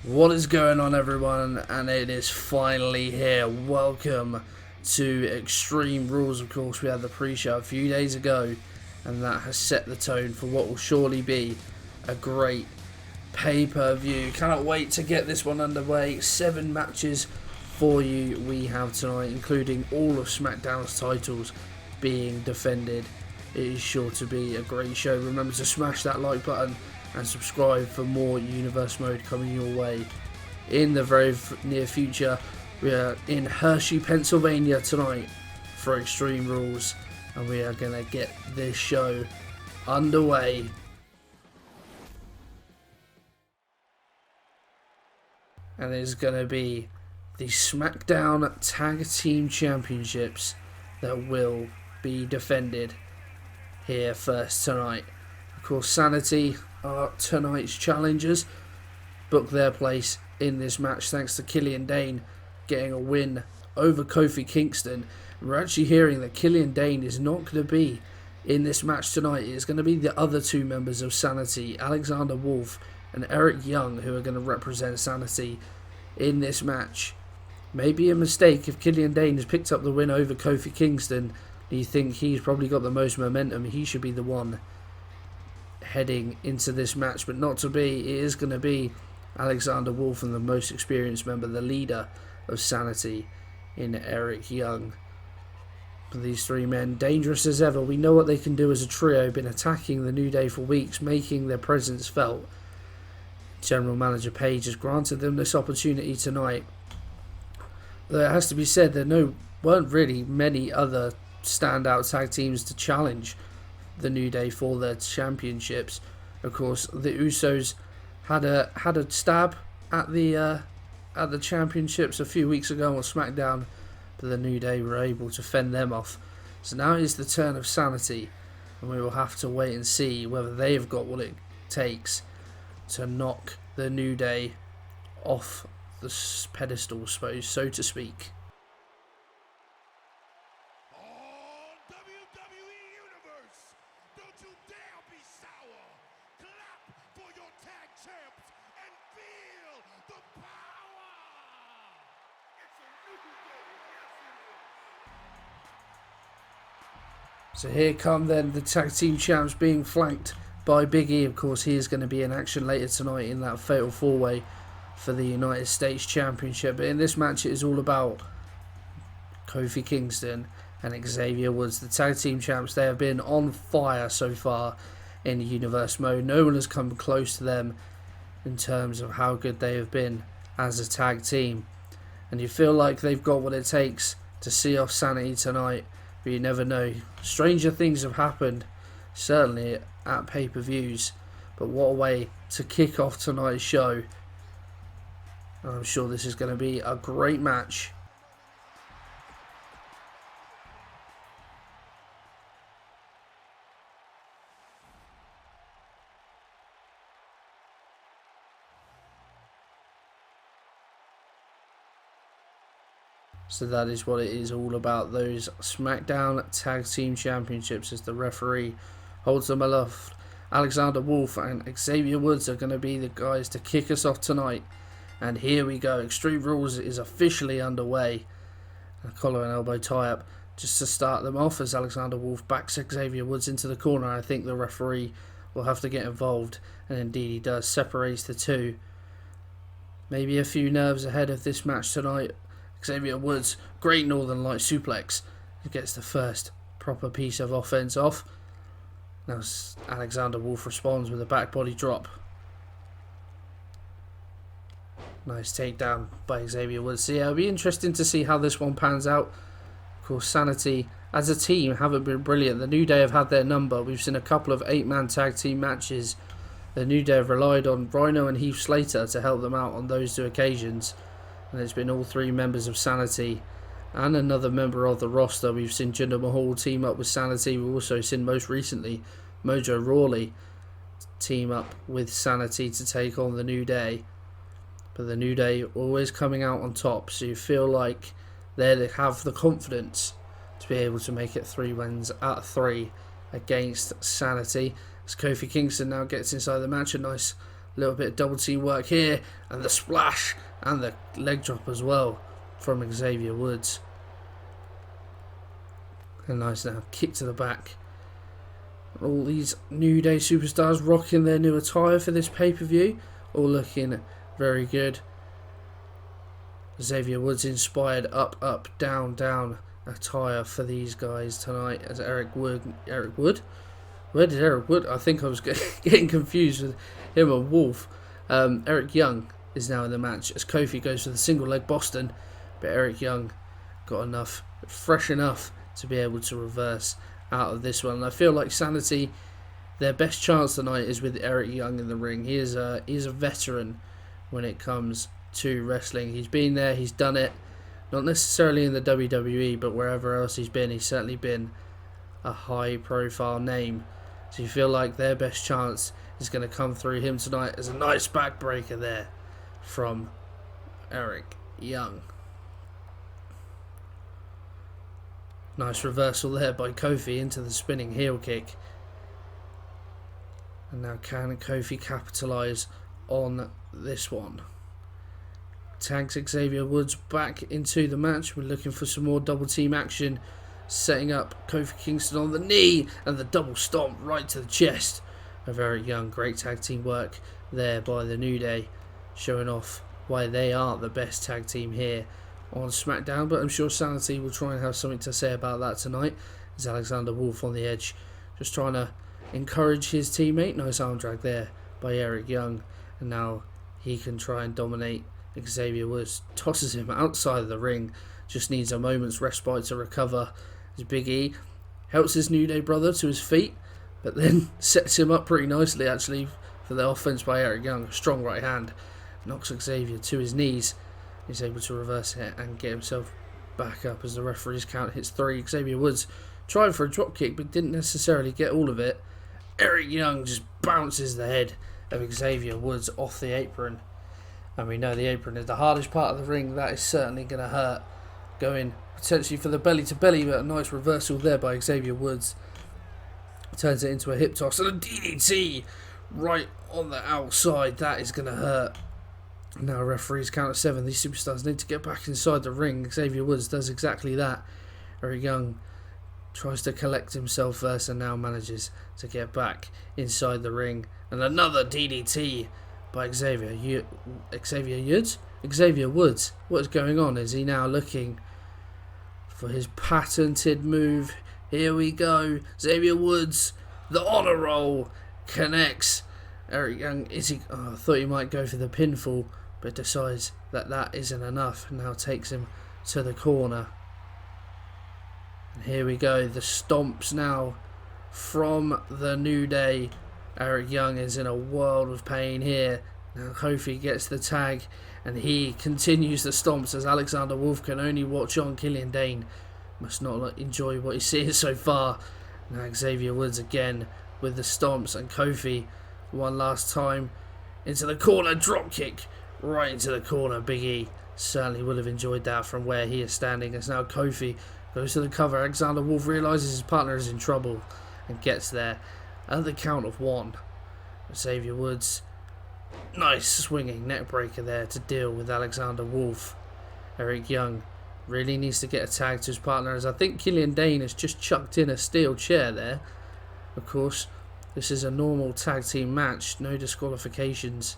What is going on, everyone? And it is finally here. Welcome to Extreme Rules. Of course, we had the pre-show a few days ago, and that has set the tone for what will surely be a great pay-per-view. Cannot wait to get this one underway. 7 matches for you we have tonight, including all of Smackdown's titles being defended. It is sure to be a great show. Remember to smash that like button and subscribe for more Universe Mode coming your way in the very near future. We are in Hershey, Pennsylvania tonight for Extreme Rules, and we are going to get this show underway. And it is going to be the Smackdown Tag Team Championships that will be defended here first tonight. Of course, SAnitY are tonight's challengers, book their place in this match thanks to Killian Dain getting a win over Kofi Kingston. We're actually hearing that Killian Dain is not going to be in this match tonight. It's going to be the other 2 members of SAnitY, Alexander Wolf and Eric Young, who are going to represent SAnitY in this match. Maybe a mistake if Killian Dain has picked up the win over Kofi Kingston. Do you think he's probably got the most momentum? He should be the one heading into this match, but not to be. It is going to be Alexander Wolf and the most experienced member, the leader of SAnitY, in Eric Young. These 3 men, dangerous as ever. We know what they can do as a trio, been attacking the New Day for weeks, making their presence felt. General Manager Page has granted them this opportunity tonight. Though it has to be said, there weren't really many other standout tag teams to challenge the New Day for their championships. Of course, the Usos had a stab at the championships a few weeks ago on Smackdown, but the New Day were able to fend them off. So now is the turn of SAnitY, and we will have to wait and see whether they have got what it takes to knock the New Day off the pedestal, so to speak. So here come then the tag team champs being flanked by Big E. Of course, he is going to be in action later tonight in that fatal 4-way for the United States Championship. But in this match, it is all about Kofi Kingston and Xavier Woods, the tag team champs. They have been on fire so far in the Universe Mode. No one has come close to them in terms of how good they have been as a tag team. And you feel like they've got what it takes to see off SAnitY tonight. But you never know. Stranger things have happened, certainly at pay-per-views. But what a way to kick off tonight's show. And I'm sure this is going to be a great match. So that is what it is all about, those Smackdown Tag Team Championships, as the referee holds them aloft. Alexander Wolf and Xavier Woods are going to be the guys to kick us off tonight. And here we go. Extreme Rules is officially underway. A collar and elbow tie-up just to start them off as Alexander Wolf backs Xavier Woods into the corner. I think the referee will have to get involved, and indeed he does. Separates the 2. Maybe a few nerves ahead of this match tonight. Xavier Woods, great Northern Light suplex. He gets the first proper piece of offense off. Now Alexander Wolf responds with a back body drop. Nice takedown by Xavier Woods. So yeah, it'll be interesting to see how this one pans out. Of course, SAnitY as a team haven't been brilliant. The New Day have had their number. We've seen a couple of 8-man tag team matches. The New Day have relied on Rhino and Heath Slater to help them out on those 2 occasions. And it's been all 3 members of SAnitY and another member of the roster. We've seen Jinder Mahal team up with SAnitY. We've also seen most recently Mojo Rawley team up with SAnitY to take on the New Day. But the New Day always coming out on top, so you feel like they have the confidence to be able to make it 3 wins out 3 against SAnitY. As Kofi Kingston now gets inside the match, a nice A little bit of double team work here, and the splash and the leg drop as well from Xavier Woods. And nice now, kick to the back. All these New Day superstars rocking their new attire for this pay-per-view, all looking very good. Xavier Woods inspired up, up, down, down attire for these guys tonight as Eric Wood? Where did Eric Wood? I think I was getting confused with him and Wolf. Eric Young is now in the match as Kofi goes for the single leg Boston, but Eric Young got enough, fresh enough to be able to reverse out of this one. And I feel like SAnitY, their best chance tonight is with Eric Young in the ring. He is a veteran when it comes to wrestling. He's been there, he's done it. Not necessarily in the WWE, but wherever else he's been, he's certainly been a high-profile name. So you feel like their best chance is going to come through him tonight as a nice backbreaker there from Eric Young. Nice reversal there by Kofi into the spinning heel kick. And now can Kofi capitalise on this one? Tags Xavier Woods back into the match. We're looking for some more double team action. Setting up Kofi Kingston on the knee and the double stomp right to the chest of Eric Young. Great tag team work there by the New Day, showing off why they are the best tag team here on SmackDown. But I'm sure SAnitY will try and have something to say about that tonight. There's Alexander Wolf on the edge, just trying to encourage his teammate. Nice arm drag there by Eric Young, and now he can try and dominate Xavier Woods. Tosses him outside of the ring, just needs a moment's respite to recover. As Big E helps his New Day brother to his feet, but then sets him up pretty nicely actually for the offense by Eric Young. A strong right hand knocks Xavier to his knees. He's able to reverse it and get himself back up as the referee's count hits 3. Xavier Woods tried for a drop kick but didn't necessarily get all of it. Eric Young just bounces the head of Xavier Woods off the apron. And we know the apron is the hardest part of the ring. That is certainly going to hurt. Going potentially for the belly to belly, but a nice reversal there by Xavier Woods. Turns it into a hip toss and a DDT right on the outside. That is going to hurt. Now referees count at 7. These superstars need to get back inside the ring. Xavier Woods does exactly that. Eric Young tries to collect himself first and now manages to get back inside the ring. And another DDT by Xavier Woods. What is going on? Is he now looking for his patented move? Here we go. Xavier Woods, the honor roll, connects. Eric Young, I thought he might go for the pinfall, but decides that that isn't enough. Now takes him to the corner. And here we go. The stomps now from the New Day. Eric Young is in a world of pain here. Now Kofi gets the tag and he continues the stomps as Alexander Wolf can only watch on. Killian Dane must not enjoy what he's seeing so far. Now Xavier Woods again with the stomps and Kofi one last time into the corner. Drop kick right into the corner. Big E certainly would have enjoyed that from where he is standing as now Kofi goes to the cover. Alexander Wolf realises his partner is in trouble and gets there at the count of 1. Xavier Woods, nice swinging neck breaker there to deal with Alexander Wolf. Eric Young really needs to get a tag to his partner as I think Killian Dane has just chucked in a steel chair there. Of course, this is a normal tag team match. No disqualifications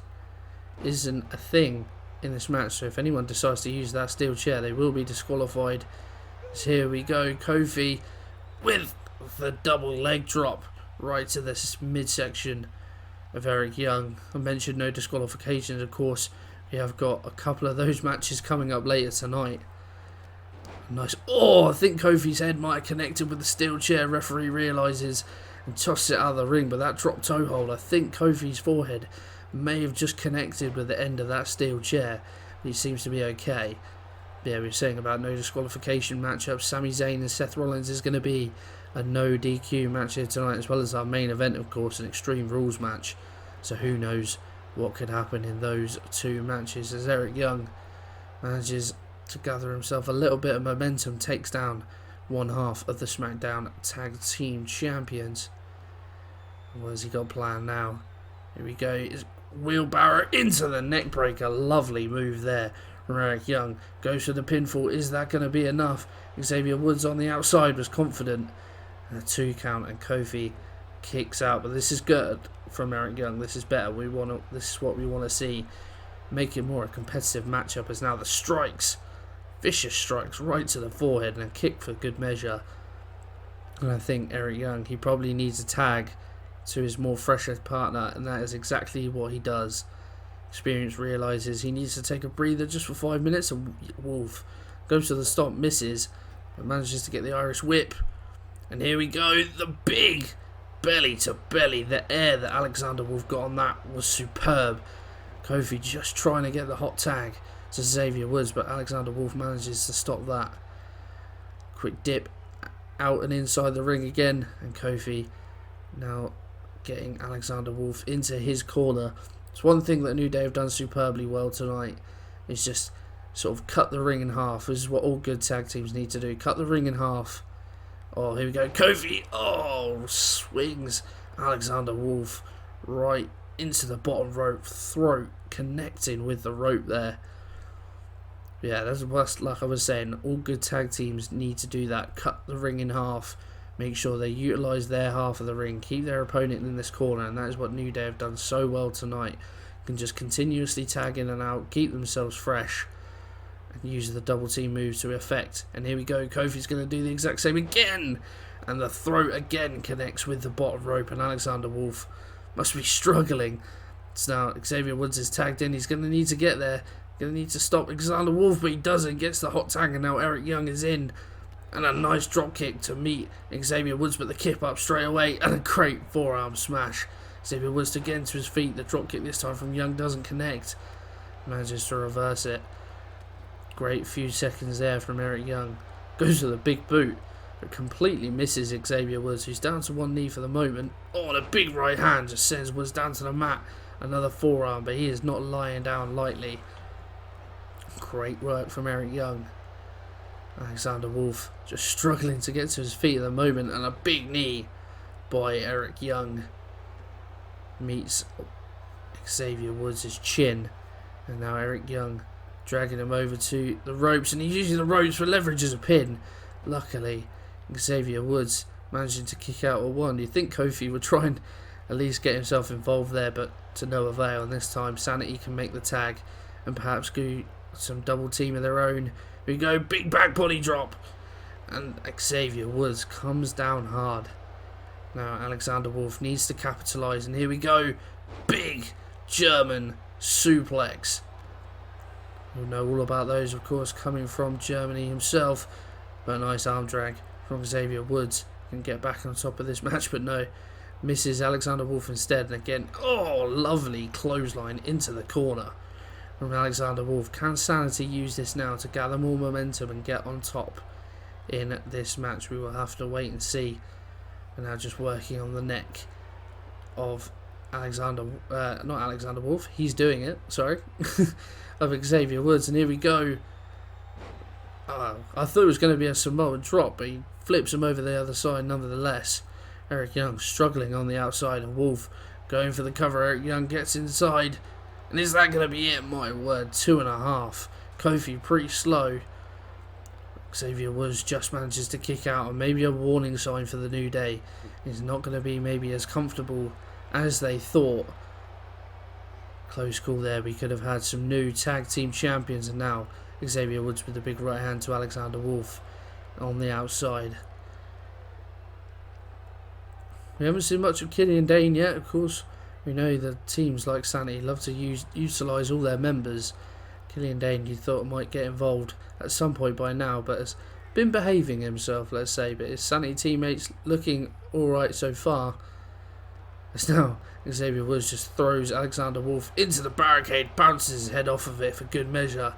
isn't a thing in this match. So if anyone decides to use that steel chair, they will be disqualified. So here we go. Kofi with the double leg drop right to this midsection of Eric Young. I mentioned no disqualifications. Of course, we have got a couple of those matches coming up later tonight. Nice. I think Kofi's head might have connected with the steel chair. Referee realises and tosses it out of the ring, but that drop toe hold, I think Kofi's forehead may have just connected with the end of that steel chair. He seems to be okay. Yeah, we were saying about no disqualification matchup. Sami Zayn and Seth Rollins is going to be a no DQ match here tonight, as well as our main event, of course, an Extreme Rules match. So who knows what could happen in those two matches as Eric Young manages to gather himself a little bit of momentum, takes down one half of the SmackDown Tag Team Champions. What has he got planned now? Here we go. wheelbarrow into the neckbreaker. Lovely move there from Eric Young. Goes for the pinfall. Is that going to be enough? Xavier Woods on the outside was confident. And a 2 count, and Kofi kicks out. But this is good from Eric Young. This is better. This is what we want to see. Make it more a competitive matchup, as now the strikes, vicious strikes right to the forehead, and a kick for good measure. And I think Eric Young, he probably needs a tag to his more fresher partner, and that is exactly what he does. Experience realises he needs to take a breather just for 5 minutes, and Wolf goes to the stop, misses, but manages to get the Irish whip. And here we go, the big belly to belly. The air that Alexander Wolf got on that was superb. Kofi just trying to get the hot tag to Xavier Woods, but Alexander Wolf manages to stop that. Quick dip out and inside the ring again, and Kofi now getting Alexander Wolf into his corner. It's one thing that New Day have done superbly well tonight, is just sort of cut the ring in half. This is what all good tag teams need to do. Cut the ring in half. Oh, here we go. Kofi, swings Alexander Wolf right into the bottom rope, throat connecting with the rope there. Yeah, that's like I was saying, all good tag teams need to do that. Cut the ring in half, make sure they utilise their half of the ring, keep their opponent in this corner, and that is what New Day have done so well tonight. Can just continuously tag in and out, keep themselves fresh, and use the double team moves to effect. And here we go, Kofi's going to do the exact same again, and the throat again connects with the bottom rope, and Alexander Wolf must be struggling. So now Xavier Woods is tagged in, he's going to need to get there, going to need to stop Alexander Wolf, but he doesn't, gets the hot tag, and now Eric Young is in, and a nice drop kick to meet Xavier Woods, but the kip up straight away, and a great forearm smash. Xavier Woods to get to his feet, the drop kick this time from Young doesn't connect, manages to reverse it. Great few seconds there from Eric Young. Goes to the big boot, but completely misses Xavier Woods, who's down to one knee for the moment. Oh, and a big right hand just sends Woods down to the mat. Another forearm, but he is not lying down lightly. Great work from Eric Young. Alexander Wolf just struggling to get to his feet at the moment, and a big knee by Eric Young meets Xavier Woods' chin. And now Eric Young dragging him over to the ropes, and he's using the ropes for leverage as a pin. Luckily, Xavier Woods managing to kick out a one. You'd think Kofi would try and at least get himself involved there, but to no avail. And this time SAnitY can make the tag and perhaps do some double team of their own. Here we go, big back body drop, and Xavier Woods comes down hard. Now Alexander Wolf needs to capitalise, and here we go, big German suplex. We'll know all about those, of course, coming from Germany himself. But a nice arm drag from Xavier Woods. Can get back on top of this match, but no. Misses Alexander Wolf instead. And again, lovely clothesline into the corner from Alexander Wolf. Can SAnitY use this now to gather more momentum and get on top in this match? We will have to wait and see. And now just working on the neck of not Alexander Wolf. He's doing it, sorry. Of Xavier Woods, and here we go. I thought it was going to be a Samoa drop, but he flips him over the other side nonetheless. Eric Young struggling on the outside, and Wolf going for the cover. Eric Young gets inside, and is that going to be it? My word, 2.5. Kofi pretty slow. Xavier Woods just manages to kick out, and maybe a warning sign for the New Day. He's not going to be maybe as comfortable as they thought. Close call there. We could have had some new tag team champions, and now Xavier Woods with the big right hand to Alexander Wolf on the outside. We haven't seen much of Killian Dane yet, of course. We know that teams like SAnitY love to utilise all their members. Killian Dane, you thought might get involved at some point by now, but has been behaving himself, let's say. But his SAnitY teammates looking alright so far. As now Xavier Woods just throws Alexander Wolf into the barricade, bounces his head off of it for good measure.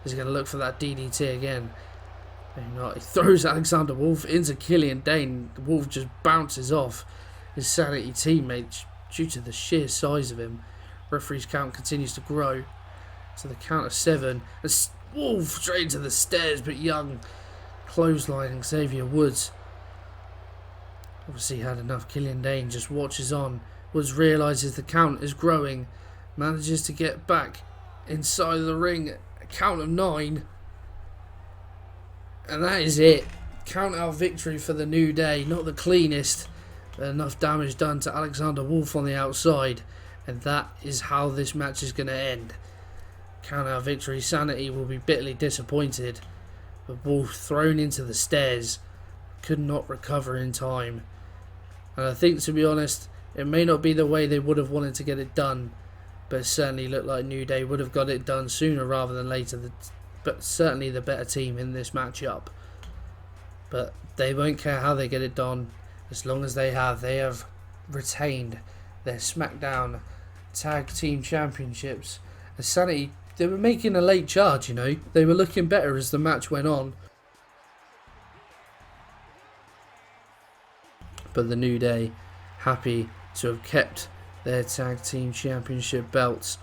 Is he going to look for that DDT again? Maybe not. He throws Alexander Wolf into Killian Dane. Wolf just bounces off his SAnitY teammate due to the sheer size of him. Referee's count continues to grow to the count of 7. And Wolf straight into the stairs, but Young clotheslining Xavier Woods. Obviously had enough. Killian Dane just watches on. Woods realises the count is growing, manages to get back inside the ring, a count of 9, and that is it. Count out victory for the New Day. Not the cleanest, enough damage done to Alexander Wolf on the outside, and that is how this match is going to end. Count out victory. SAnitY will be bitterly disappointed, but Wolf thrown into the stairs, could not recover in time. And I think, to be honest, it may not be the way they would have wanted to get it done, but it certainly looked like New Day would have got it done sooner rather than later. But certainly the better team in this matchup. But they won't care how they get it done, as long as they have retained their Smackdown Tag Team Championships. As SAnitY, they were making a late charge, you know. They were looking better as the match went on. But the New Day, happy to have kept their Tag Team Championship belts.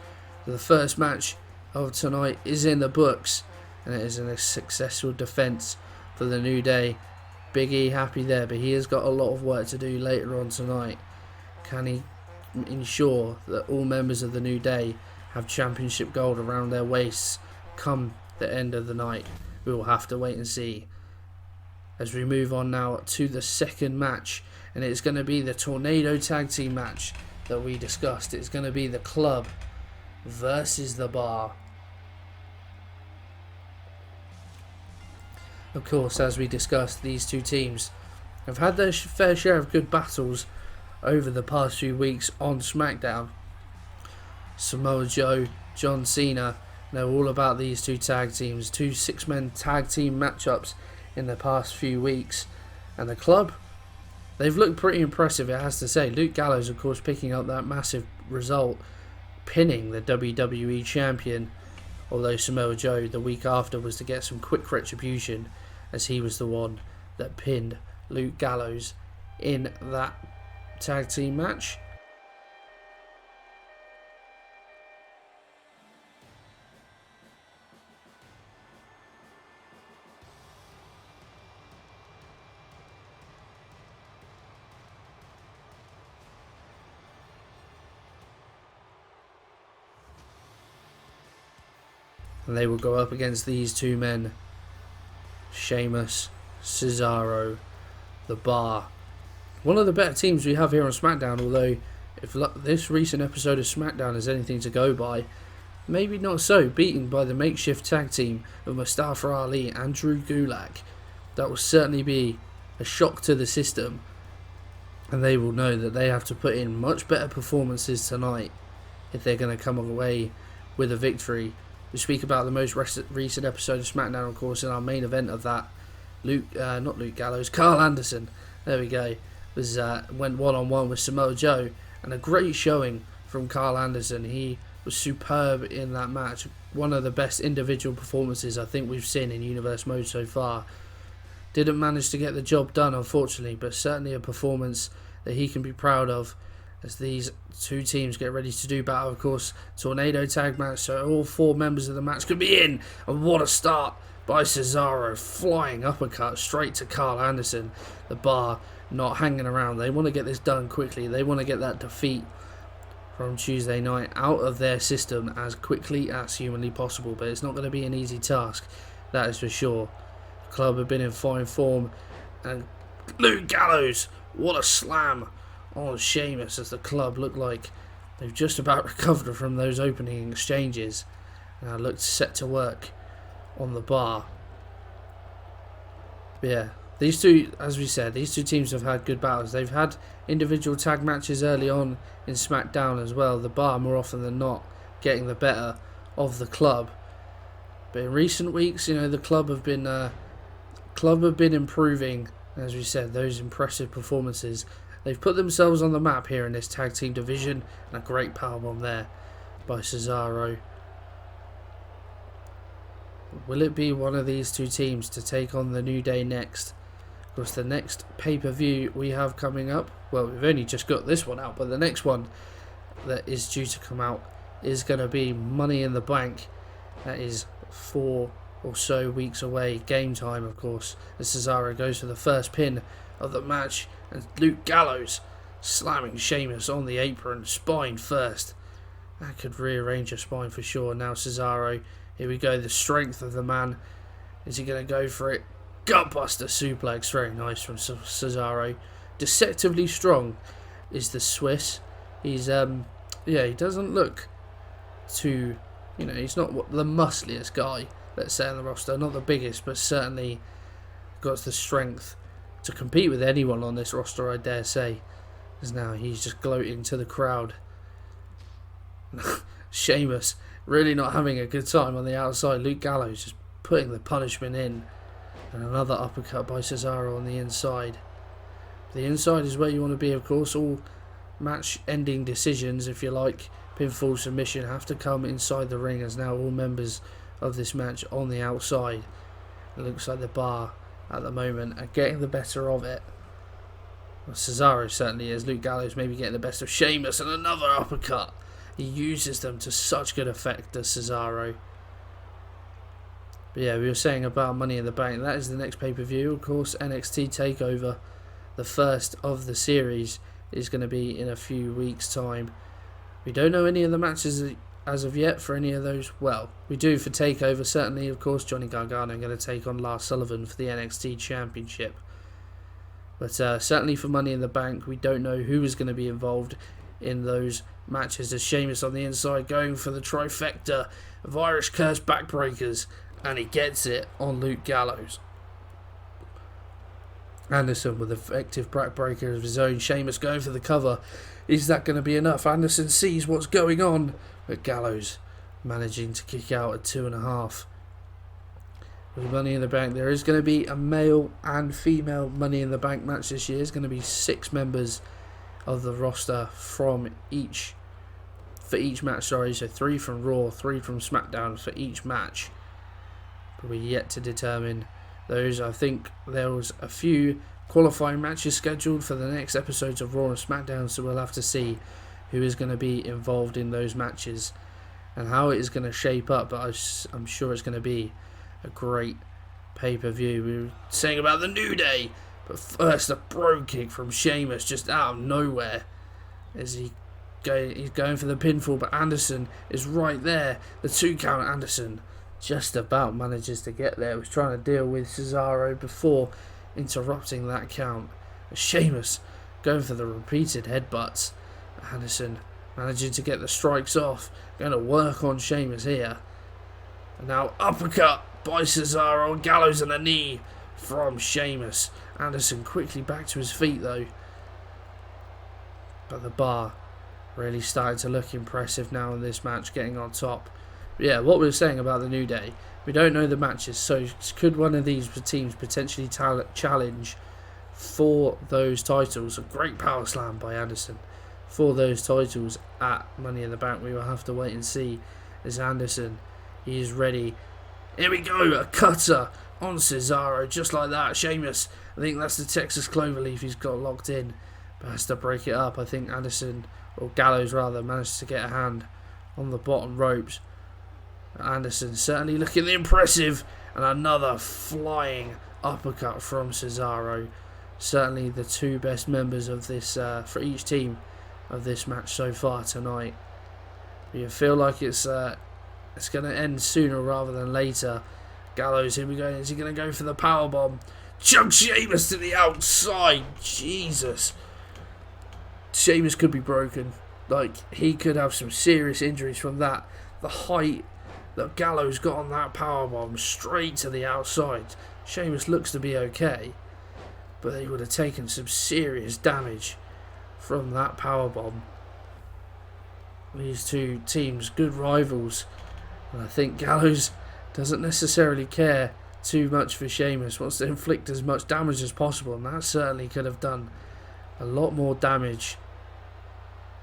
The first match of tonight is in the books, and it is a successful defence for the New Day. Big E happy there, but he has got a lot of work to do later on tonight. Can he ensure that all members of the New Day have championship gold around their waists come the end of the night? We will have to wait and see. As we move on now to the second match, and it's going to be the Tornado Tag Team match that we discussed. It's going to be the Club versus the Bar. Of course, as we discussed, these two teams have had their fair share of good battles over the past few weeks on Smackdown. Samoa Joe, John Cena know all about these two tag teams, 2 6-man tag team matchups in the past few weeks. And the Club, they've looked pretty impressive, it has to say. Luke Gallows, of course, picking up that massive result, pinning the WWE Champion. Although Samoa Joe, the week after, was to get some quick retribution, as he was the one that pinned Luke Gallows in that tag team match. And they will go up against these two men, Sheamus, Cesaro, the Bar. One of the better teams we have here on Smackdown, although if this recent episode of Smackdown is anything to go by, maybe not so, beaten by the makeshift tag team of Mustafa Ali and Drew Gulak. That will certainly be a shock to the system, and they will know that they have to put in much better performances tonight if they're going to come away with a victory. We speak about the most recent episode of Smackdown, of course, in our main event of that. Not Luke Gallows, Carl Anderson, there we go, went one-on-one with Samoa Joe, and a great showing from Carl Anderson. He was superb in that match. One of the best individual performances I think we've seen in Universe Mode so far. Didn't manage to get the job done, unfortunately, but certainly a performance that he can be proud of as these two teams get ready to do battle. Of course, Tornado tag match, so all 4 members of the match could be in, and what a start by Cesaro, flying uppercut straight to Carl Anderson. The Bar not hanging around, they want to get this done quickly, they want to get that defeat from Tuesday night out of their system as quickly as humanly possible, but it's not going to be an easy task, that is for sure. The Club have been in fine form, and Luke Gallows, what a slam on Sheamus, as the Club look like they've just about recovered from those opening exchanges and now looked set to work on the Bar. But yeah, these two, as we said, these two teams have had good battles. They've had individual tag matches early on in Smackdown as well. The Bar, more often than not, getting the better of the Club. But in recent weeks, you know, the Club have been improving. As we said, those impressive performances. They've put themselves on the map here in this tag team division, and a great powerbomb there by Cesaro. Will it be one of these two teams to take on the New Day next? Of course, the next pay-per-view we have coming up, well, we've only just got this one out, but the next one that is due to come out is going to be Money in the Bank. That is 4 or so weeks away, game time, of course, as Cesaro goes for the first pin of the match, and Luke Gallows slamming Sheamus on the apron, spine first. That could rearrange your spine for sure. Now Cesaro, here we go, the strength of the man. Is he going to go for it? Gutbuster suplex, very nice from Cesaro. Deceptively strong is the Swiss. He's, he doesn't look too, he's not the muscliest guy, let's say, on the roster. Not the biggest, but certainly got the strength to compete with anyone on this roster, I dare say. Because now he's just gloating to the crowd. Sheamus really not having a good time on the outside. Luke Gallows just putting the punishment in. And another uppercut by Cesaro on the inside. The inside is where you want to be, of course. All match-ending decisions, if you like, pinfall, submission, have to come inside the ring, as now all members of this match on the outside. It looks like the Bar at the moment are getting the better of it. Well, Cesaro certainly is. Luke Gallows maybe getting the best of Sheamus, and another uppercut. He uses them to such good effect, does Cesaro. But yeah, we were saying about Money in the Bank. That is the next pay-per-view. Of course, NXT TakeOver, the first of the series, is going to be in a few weeks' time. We don't know any of the matches as of yet for any of those. Well, we do for TakeOver, certainly. Of course, Johnny Gargano going to take on Lars Sullivan for the NXT Championship. But certainly for Money in the Bank, we don't know who is going to be involved in those matches. As Sheamus on the inside going for the trifecta of Irish Curse backbreakers, and he gets it on Luke Gallows. Anderson with effective backbreaker of his own. Sheamus going for the cover. Is that going to be enough? Anderson sees what's going on, but Gallows managing to kick out at 2.5. With Money in the Bank, there is going to be a male and female Money in the Bank match this year. There's going to be 6 members of the roster for each match. So 3 from Raw, 3 from Smackdown for each match. But we're yet to determine those. I think there was a few qualifying matches scheduled for the next episodes of Raw and Smackdown, so we'll have to see who is going to be involved in those matches and how it is going to shape up. But I'm sure it's going to be a great pay-per-view. We were saying about the New Day, but first a bro kick from Sheamus just out of nowhere as he's going for the pinfall, but Anderson is right there. The 2 count. Anderson just about manages to get there. Was trying to deal with Cesaro before interrupting that count. Sheamus going for the repeated headbutts. Anderson managing to get the strikes off. Going to work on Sheamus here. And now uppercut by Cesaro. Gallows and a knee from Sheamus. Anderson quickly back to his feet though. But the Bar really started to look impressive now in this match, getting on top. But yeah, what we were saying about the New Day, we don't know the matches, so could one of these teams potentially challenge for those titles? A great power slam by Anderson for those titles at Money in the Bank. We will have to wait and see. As Anderson, he is ready. Here we go, a cutter on Cesaro, just like that. Sheamus, I think that's the Texas Cloverleaf he's got locked in, but has to break it up. I think Anderson, or Gallows rather, managed to get a hand on the bottom ropes. Anderson certainly looking impressive, and another flying uppercut from Cesaro. Certainly the 2 best members of this for each team of this match so far tonight. You feel like it's going to end sooner rather than later. Gallows, here we go. Is he going to go for the powerbomb? Chug Sheamus to the outside. Jesus. Sheamus could be broken. Like, he could have some serious injuries from that. The height that Gallows got on that powerbomb straight to the outside. Sheamus looks to be okay, but they would have taken some serious damage from that powerbomb. These 2 teams, good rivals, and I think Gallows doesn't necessarily care too much for Sheamus. Wants to inflict as much damage as possible, and that certainly could have done a lot more damage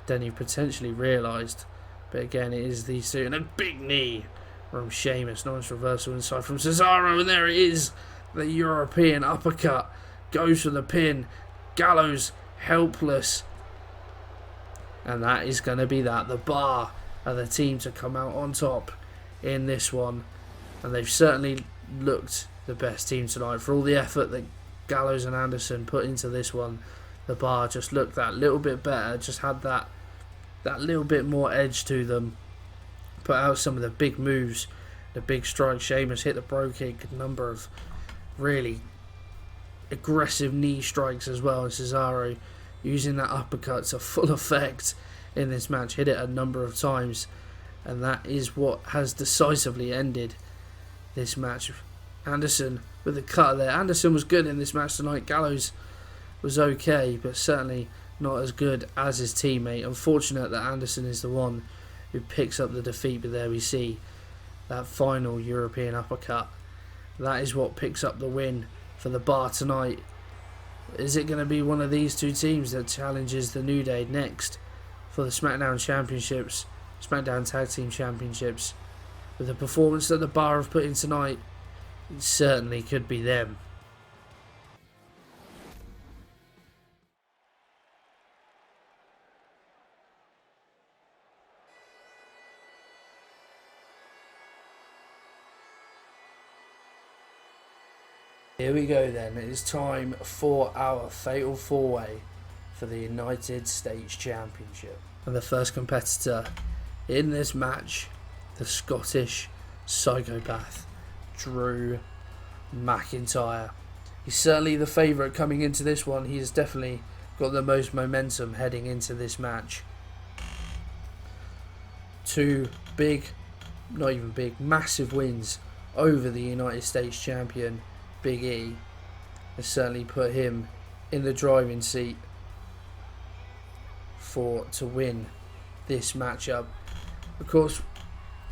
than he potentially realised. But again, it is these 2, and a big knee from Sheamus. Nice reversal inside from Cesaro, and there it is. The European uppercut goes for the pin. Gallows helpless, and that is going to be that. The Bar are the team to come out on top in this one, and they've certainly looked the best team tonight for all the effort that Gallows and Anderson put into this one. The Bar just looked that little bit better, just had that that little bit more edge to them, put out some of the big moves, the big strikes. Sheamus hit the bro kick, a number of really aggressive knee strikes as well, and Cesaro using that uppercut to full effect in this match, hit it a number of times, and that is what has decisively ended this match. Anderson with the cut there. Anderson was good in this match tonight. Gallows was okay, but certainly not as good as his teammate. Unfortunate that Anderson is the one who picks up the defeat, but there we see that final European uppercut. That is what picks up the win for the Bar tonight. Is it going to be one of these two teams that challenges the New Day next for the Smackdown Championships, Smackdown Tag Team Championships? With the performance that the Bar have put in tonight, it certainly could be them. Here we go then, it is time for our Fatal 4-Way for the United States Championship. And the first competitor in this match, the Scottish psychopath, Drew McIntyre. He's certainly the favourite coming into this one. He has definitely got the most momentum heading into this match. Two big, not even big, massive wins over the United States champion, Big E, has certainly put him in the driving seat to win this matchup. Of course,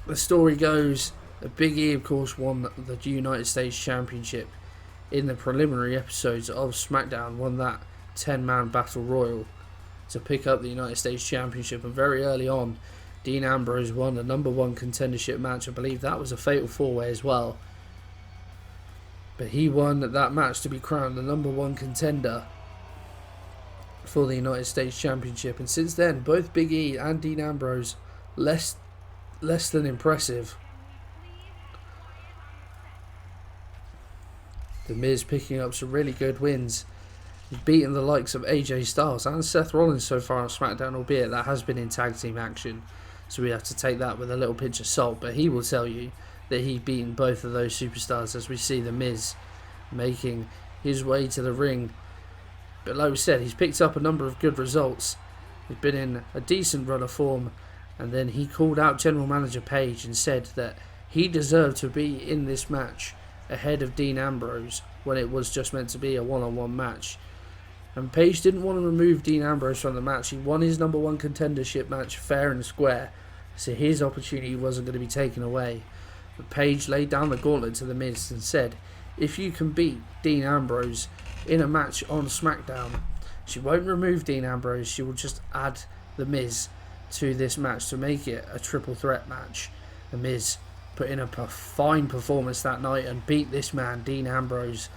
the story goes that Big E, of course, won the United States Championship in the preliminary episodes of Smackdown, won that 10-man battle royal to pick up the United States Championship, and very early on, Dean Ambrose won the number one contendership match. I believe that was a Fatal 4-Way as well. But he won that match to be crowned the number one contender for the United States Championship. And since then, both Big E and Dean Ambrose less than impressive. The Miz picking up some really good wins. He's beaten the likes of AJ Styles and Seth Rollins so far on SmackDown, albeit that has been in tag team action, so we have to take that with a little pinch of salt. But he will tell you that he's beaten both of those superstars, as we see the Miz making his way to the ring. But like we said, he's picked up a number of good results. He's been in a decent run of form, and then he called out General Manager Page and said that he deserved to be in this match ahead of Dean Ambrose when it was just meant to be a one-on-one match. And Page didn't want to remove Dean Ambrose from the match. He won his number one contendership match fair and square, so his opportunity wasn't going to be taken away. But Page laid down the gauntlet to the Miz and said, if you can beat Dean Ambrose in a match on SmackDown, she won't remove Dean Ambrose, she will just add the Miz to this match to make it a triple threat match. The Miz put in a fine performance that night and beat this man, Dean Ambrose,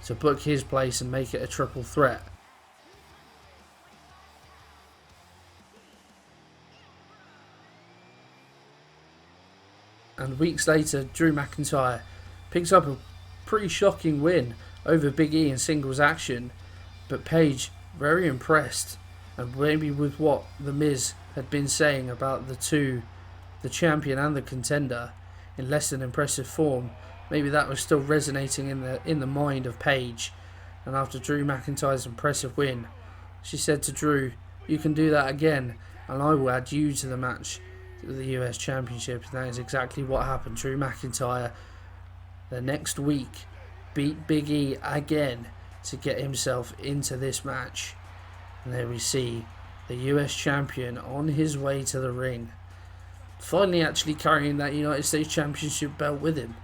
to book his place and make it a triple threat. And weeks later, Drew McIntyre picks up a pretty shocking win over Big E in singles action, but Page very impressed, and maybe with what the Miz had been saying about the champion and the contender, in less than impressive form, maybe that was still resonating in the mind of Page. And after Drew McIntyre's impressive win, she said to Drew, you can do that again and I will add you to the match, to the US Championship. And that is exactly what happened. Drew McIntyre the next week beat Big E again to get himself into this match. And there we see the US Champion on his way to the ring, finally actually carrying that United States Championship belt with him.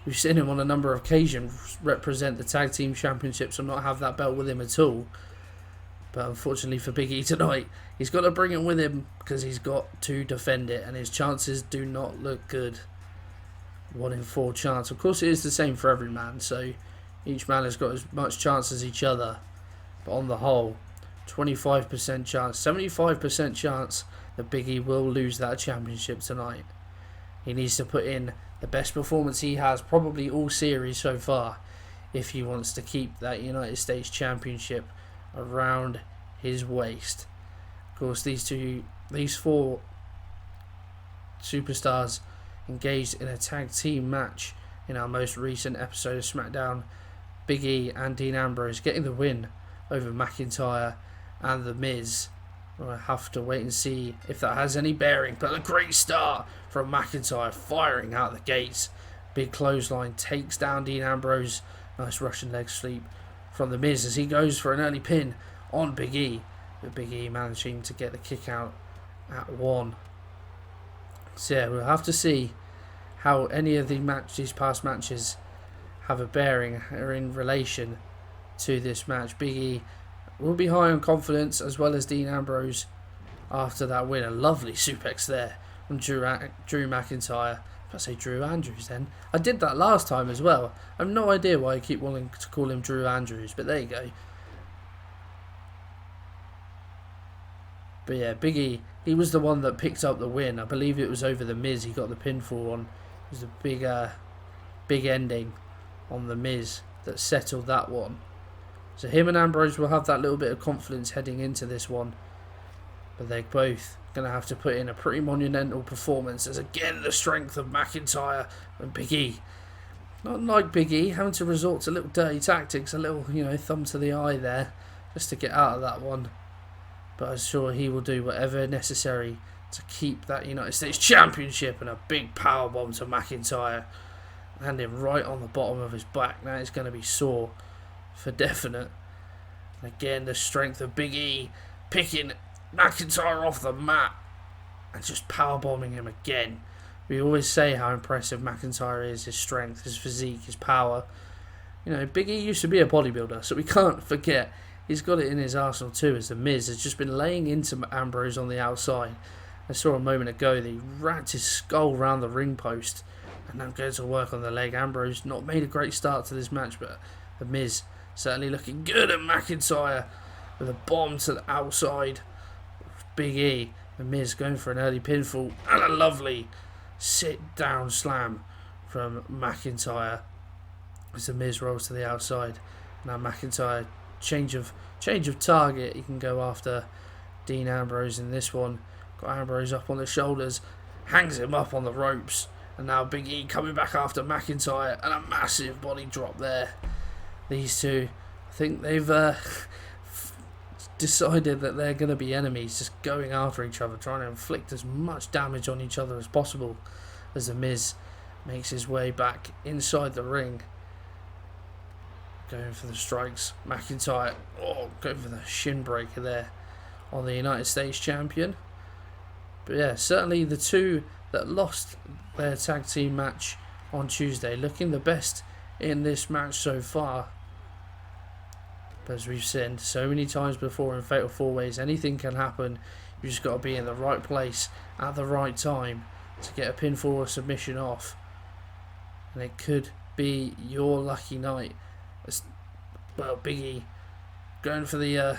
We've seen him on a number of occasions represent the Tag Team Championships and not have that belt with him at all. But unfortunately for Big E tonight, he's got to bring it with him because he's got to defend it, and his chances do not look good. 1 in 4 chance. Of course it is the same for every man, so each man has got as much chance as each other. But on the whole, 25% chance, 75% chance that Big E will lose that championship tonight. He needs to put in the best performance he has, probably all series so far, if he wants to keep that United States Championship around his waist. Of course, these two these four superstars engaged in a tag team match in our most recent episode of SmackDown. Big E and Dean Ambrose getting the win over McIntyre and The Miz. We'll have to wait and see if that has any bearing, but a great start from McIntyre, firing out the gates. Big clothesline takes down Dean Ambrose. Nice Russian leg sweep from The Miz as he goes for an early pin on Big E, but Big E managing to get the kick out at 1. So yeah, we'll have to see how any of these past matches have a bearing or in relation to this match. Big E will be high on confidence, as well as Dean Ambrose after that win. A lovely suplex there from Drew McIntyre. If I say Drew Andrews then. I did that last time as well. I have no idea why I keep wanting to call him Drew Andrews, but there you go. But yeah, Big E, he was the one that picked up the win. I believe it was over The Miz. He got the pinfall on. It was a big ending on The Miz that settled that one. So him and Ambrose will have that little bit of confidence heading into this one. But they're both going to have to put in a pretty monumental performance, as again the strength of McIntyre and Big E. Not like Big E, having to resort to little dirty tactics, a little, thumb to the eye there, just to get out of that one. But I'm sure he will do whatever necessary to keep that United States Championship, and a big powerbomb to McIntyre, landing right on the bottom of his back. Now it's going to be sore for definite. And again, the strength of Big E picking McIntyre off the mat and just powerbombing him again. We always say how impressive McIntyre is, his strength, his physique, his power. Big E used to be a bodybuilder, so we can't forget he's got it in his arsenal too, as The Miz has just been laying into Ambrose on the outside. I saw a moment ago that he wrapped his skull round the ring post and now going to work on the leg. Ambrose not made a great start to this match, but The Miz certainly looking good at McIntyre with a bomb to the outside. Big E, The Miz going for an early pinfall and a lovely sit-down slam from McIntyre as The Miz rolls to the outside. Now McIntyre, change of target. He can go after Dean Ambrose in this one. Got Ambrose up on the shoulders, hangs him up on the ropes, and now Big E coming back after McIntyre, and a massive body drop there. These two, I think they've decided that they're going to be enemies, just going after each other, trying to inflict as much damage on each other as possible, as The Miz makes his way back inside the ring. Going for the strikes. McIntyre, going for the shin breaker there on the United States champion. But yeah, certainly the two that lost their tag team match on Tuesday looking the best in this match so far. But as we've said so many times before in Fatal 4-Ways, anything can happen. You just got to be in the right place at the right time to get a pinfall or submission off. And it could be your lucky night. Well, Big E going for the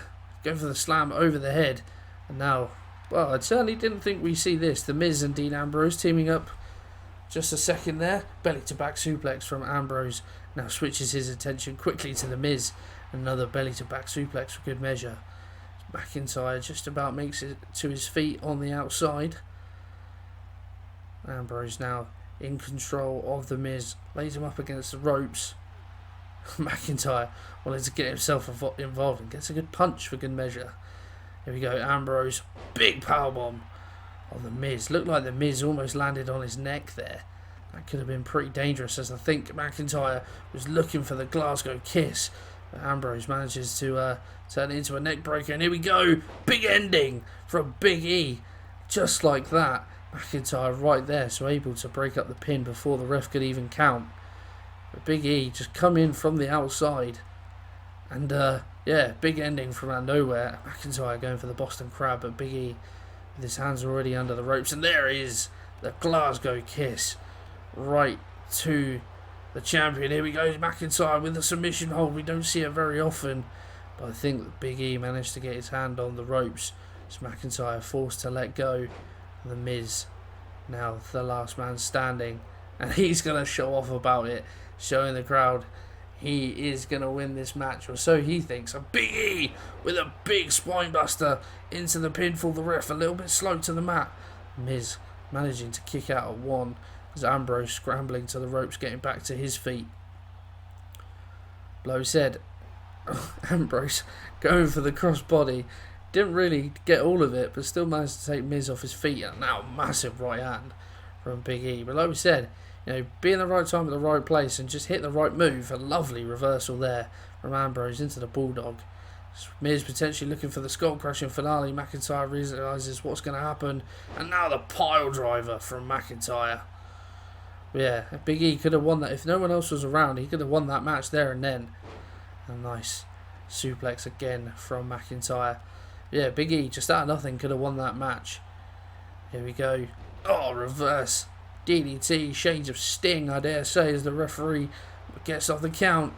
slam over the head, and now, I certainly didn't think we'd see this. The Miz and Dean Ambrose teaming up. Just a second there, belly to back suplex from Ambrose. Now switches his attention quickly to The Miz. Another belly to back suplex for good measure. McIntyre just about makes it to his feet on the outside. Ambrose now in control of The Miz, lays him up against the ropes. McIntyre wanted to get himself involved and gets a good punch for good measure. Here we go, Ambrose, big powerbomb on The Miz. Looked like The Miz almost landed on his neck there. That could have been pretty dangerous, as I think McIntyre was looking for the Glasgow kiss. But Ambrose manages to turn it into a neck breaker, and here we go, big ending from Big E. Just like that, McIntyre right there, so able to break up the pin before the ref could even count. But Big E just come in from the outside. And big ending from out of nowhere. McIntyre going for the Boston Crab, but Big E with his hands already under the ropes. And there is the Glasgow kiss right to the champion. Here we go, McIntyre with the submission hold. We don't see it very often, but I think that Big E managed to get his hand on the ropes. It's McIntyre forced to let go. And The Miz now the last man standing, and he's going to show off about it, showing the crowd he is going to win this match, or so he thinks. A Big E with a big spinebuster into the pinfall. The ref a little bit slow to the mat. Miz managing to kick out at one as Ambrose scrambling to the ropes, getting back to his feet. Blow said, Ambrose going for the crossbody. Didn't really get all of it, but still managed to take Miz off his feet. And now massive right hand from Big E. But like we said, be in the right time at the right place and just hit the right move. A lovely reversal there from Ambrose into the Bulldog. Miz potentially looking for the skull crushing finale. McIntyre realises what's going to happen. And now the pile driver from McIntyre. Yeah, Big E could have won that. If no one else was around, he could have won that match there and then. A nice suplex again from McIntyre. Yeah, Big E, just out of nothing, could have won that match. Here we go. Oh, reverse DDT, shades of Sting, I dare say, as the referee gets off the count.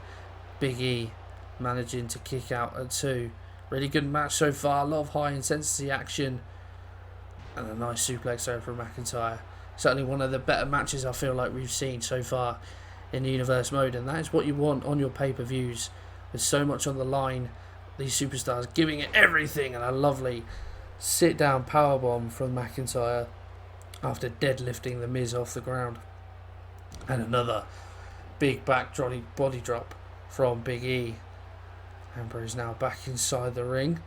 Big E managing to kick out at 2. Really good match so far. A lot of high intensity action. And a nice suplex there from McIntyre. Certainly one of the better matches I feel like we've seen so far in the Universe mode. And that is what you want on your pay-per-views. There's so much on the line. These superstars giving it everything. And a lovely sit-down powerbomb from McIntyre after deadlifting the Miz off the ground. And another big back body drop from Big E. Ambrose now back inside the ring.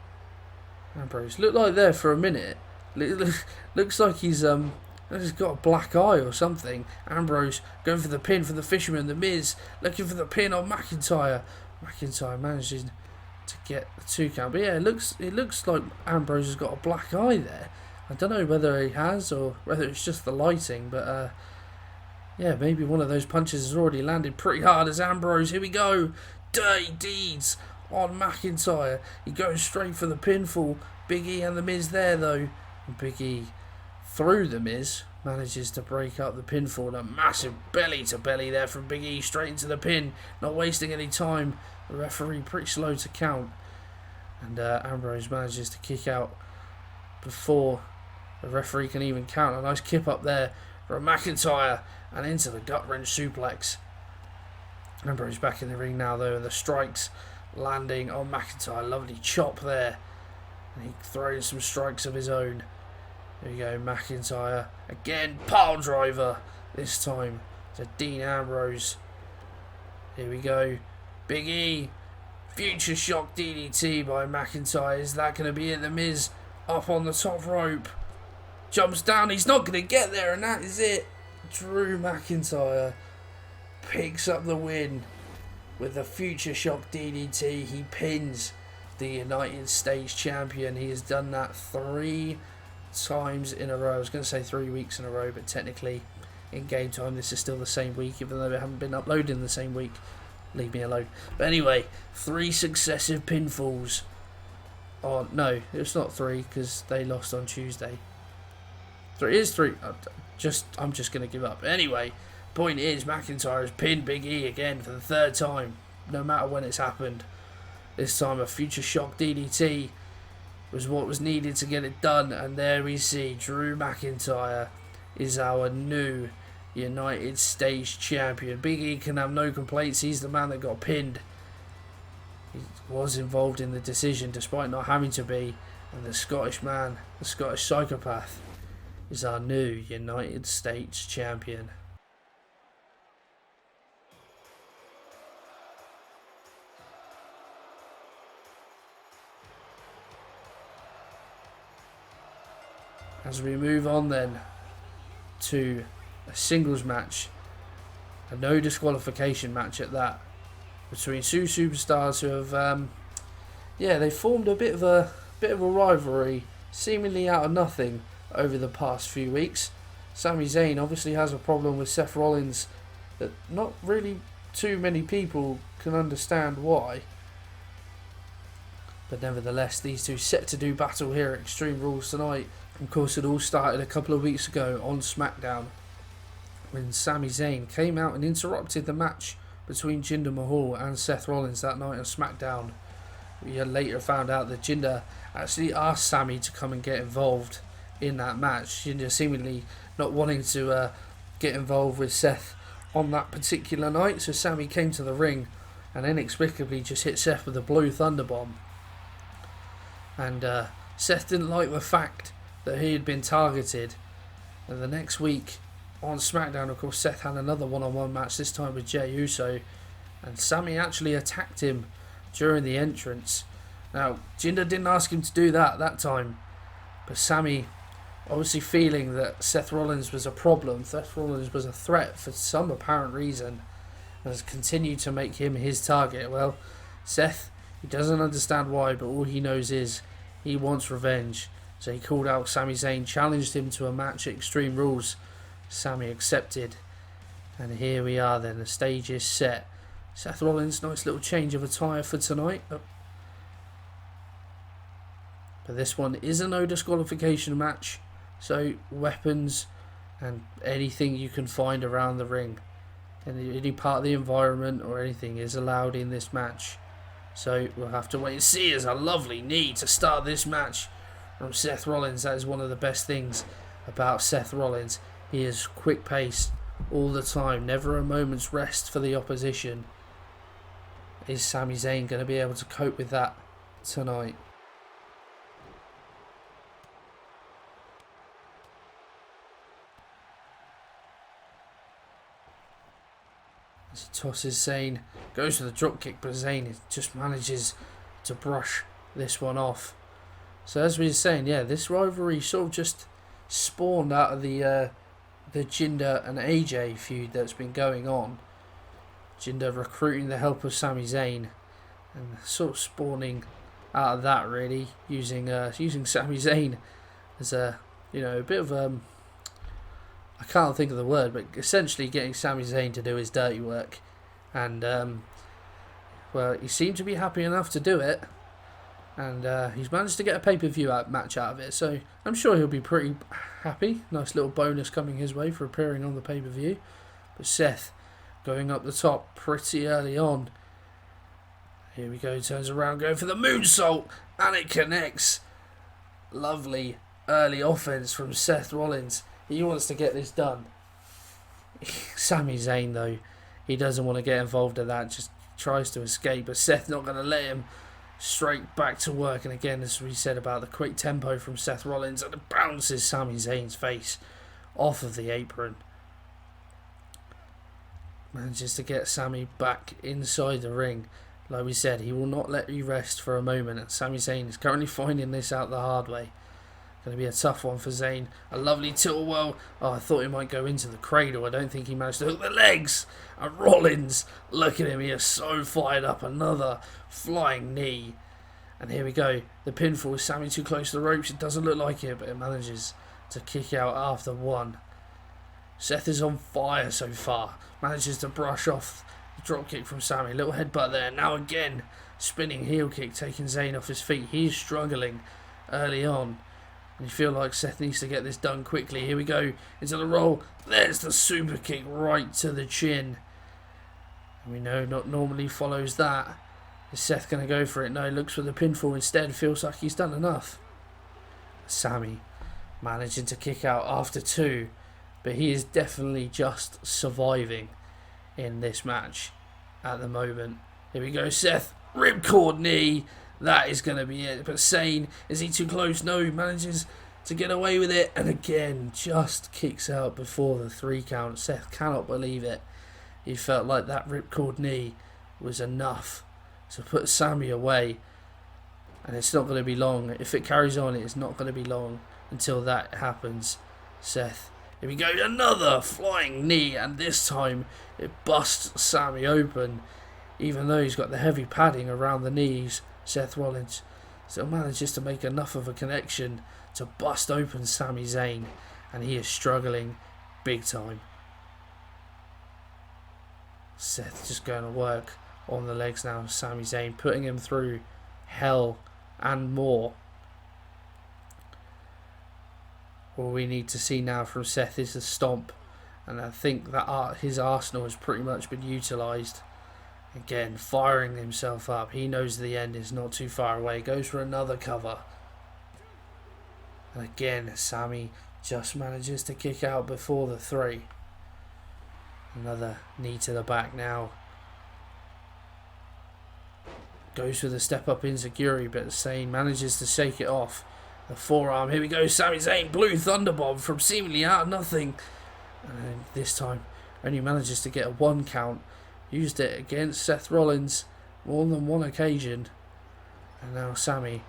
Ambrose looked like there for a minute. Looks like he's got a black eye or something. Ambrose going for the pin for the Fisherman. The Miz looking for the pin on McIntyre. McIntyre managing to get the 2 count. But yeah, it looks like Ambrose has got a black eye there. I don't know whether he has or whether it's just the lighting, but yeah, maybe one of those punches has already landed pretty hard as Ambrose. Here we go. Dirty deeds on McIntyre. He goes straight for the pinfall. Big E and the Miz there though. And Big E through the Miz manages to break up the pinfall. A massive belly to belly there from Big E straight into the pin. Not wasting any time. The referee pretty slow to count. And Ambrose manages to kick out before the referee can even count. A nice kip up there from McIntyre and into the gut wrench suplex. Ambrose back in the ring now though, and the strikes landing on McIntyre. Lovely chop there. And he throws some strikes of his own. There we go, McIntyre. Again, pile driver. This time to Dean Ambrose. Here we go. Big E. Future shock DDT by McIntyre. Is that going to be it? The Miz up on the top rope. Jumps down. He's not going to get there, and that is it. Drew McIntyre picks up the win with the Future Shock DDT. He pins the United States Champion. He has done that 3 times in a row. I was going to say 3 weeks in a row, but technically in game time this is still the same week, even though we haven't been uploading the same week. Leave me alone. But anyway, 3 successive pinfalls. Oh no, it's not 3 because they lost on Tuesday. 3 is 3. I'm just going to give up. Anyway, point is McIntyre has pinned Big E again for the 3rd time, no matter when it's happened. This time a Future Shock DDT was what was needed to get it done, and there we see Drew McIntyre is our new United States Champion. Big E can have no complaints. He's the man that got pinned. He was involved in the decision despite not having to be, and the Scottish man, the Scottish psychopath, is our new United States Champion. As we move on then to a singles match, a no disqualification match at that, between 2 superstars who have, they formed a bit of a rivalry, seemingly out of nothing over the past few weeks. Sami Zayn obviously has a problem with Seth Rollins that not really too many people can understand why. But nevertheless, these two set to do battle here at Extreme Rules tonight. Of course, it all started a couple of weeks ago on Smackdown when Sami Zayn came out and interrupted the match between Jinder Mahal and Seth Rollins that night on Smackdown. We had later found out that Jinder actually asked Sami to come and get involved in that match. Jinder seemingly not wanting to get involved with Seth on that particular night, so Sami came to the ring and inexplicably just hit Seth with a blue thunderbomb. And Seth didn't like the fact that he had been targeted. And the next week on SmackDown, of course, Seth had another one-on-one match, this time with Jey Uso, and Sami actually attacked him during the entrance. Now, Jinder didn't ask him to do that time, but Sami, obviously feeling that Seth Rollins was a problem, Seth Rollins was a threat for some apparent reason, has continued to make him his target. Well, Seth, he doesn't understand why, but all he knows is he wants revenge. So he called out Sami Zayn, challenged him to a match at Extreme Rules. Sami accepted, and here we are then, the stage is set. Seth Rollins, nice little change of attire for tonight. But this one is a no disqualification match, so weapons and anything you can find around the ring, any part of the environment or anything is allowed in this match. So we'll have to wait and see. As a lovely knee to start this match from Seth Rollins. That is one of the best things about Seth Rollins. He is quick paced all the time, never a moment's rest for the opposition. Is Sami Zayn going to be able to cope with that tonight? As he tosses Zayn, goes for the dropkick, but Zayn just manages to brush this one off. So as we were saying, yeah, this rivalry sort of just spawned out of the Jinder and AJ feud that's been going on. Jinder recruiting the help of Sami Zayn, and sort of spawning out of that, really, using Sami Zayn as a bit of I can't think of the word, but essentially getting Sami Zayn to do his dirty work, and well, he seemed to be happy enough to do it, and he's managed to get a pay-per-view match out of it, so I'm sure he'll be pretty happy. Nice little bonus coming his way for appearing on the pay-per-view. But Seth going up the top pretty early on. Here we go, turns around, going for the moonsault, and it connects. Lovely early offense from Seth Rollins. He wants to get this done. Sami Zayn, though, he doesn't want to get involved in that, just tries to escape, but Seth not going to let him. Straight back to work, and again, as we said about the quick tempo from Seth Rollins, and it bounces Sami Zayn's face off of the apron. Manages to get Sami back inside the ring. Like we said, he will not let you rest for a moment, and Sami Zayn is currently finding this out the hard way. Going to be a tough one for Zayn. A lovely tilt well. Oh, I thought he might go into the cradle. I don't think he managed to hook the legs. And Rollins, look at him. He is so fired up. Another flying knee. And here we go. The pinfall is Sami too close to the ropes. It doesn't look like it, but it manages to kick out after one. Seth is on fire so far. Manages to brush off the dropkick from Sami. Little headbutt there. Now again, spinning heel kick, taking Zayn off his feet. He is struggling early on. And you feel like Seth needs to get this done quickly. Here we go into the roll. There's the super kick right to the chin. And we know not normally follows that. Is Seth going to go for it? No, looks for the pinfall instead. Feels like he's done enough. Sami managing to kick out after two. But he is definitely just surviving in this match at the moment. Here we go, Seth. Ripcord knee. That is going to be it. But Zayn, is he too close? No, he manages to get away with it. And again, just kicks out before the 3 count. Seth cannot believe it. He felt like that ripcord knee was enough to put Sami away. And it's not going to be long. If it carries on, it's not going to be long until that happens. Seth, here we go. Another flying knee. And this time, it busts Sami open. Even though he's got the heavy padding around the knees, Seth Rollins still manages to make enough of a connection to bust open Sami Zayn, and he is struggling big time. Seth just going to work on the legs now of Sami Zayn, putting him through hell and more. All we need to see now from Seth is the stomp, and I think that his arsenal has pretty much been utilised. Again, firing himself up. He knows the end is not too far away. Goes for another cover. And again, Sami just manages to kick out before the 3. Another knee to the back now. Goes for the step up enziguri, but Zayn manages to shake it off. The forearm, here we go, Sami Zayn, blue thunderbomb from seemingly out of nothing. And this time, only manages to get a 1 count. Used it against Seth Rollins more than one occasion. And now Sami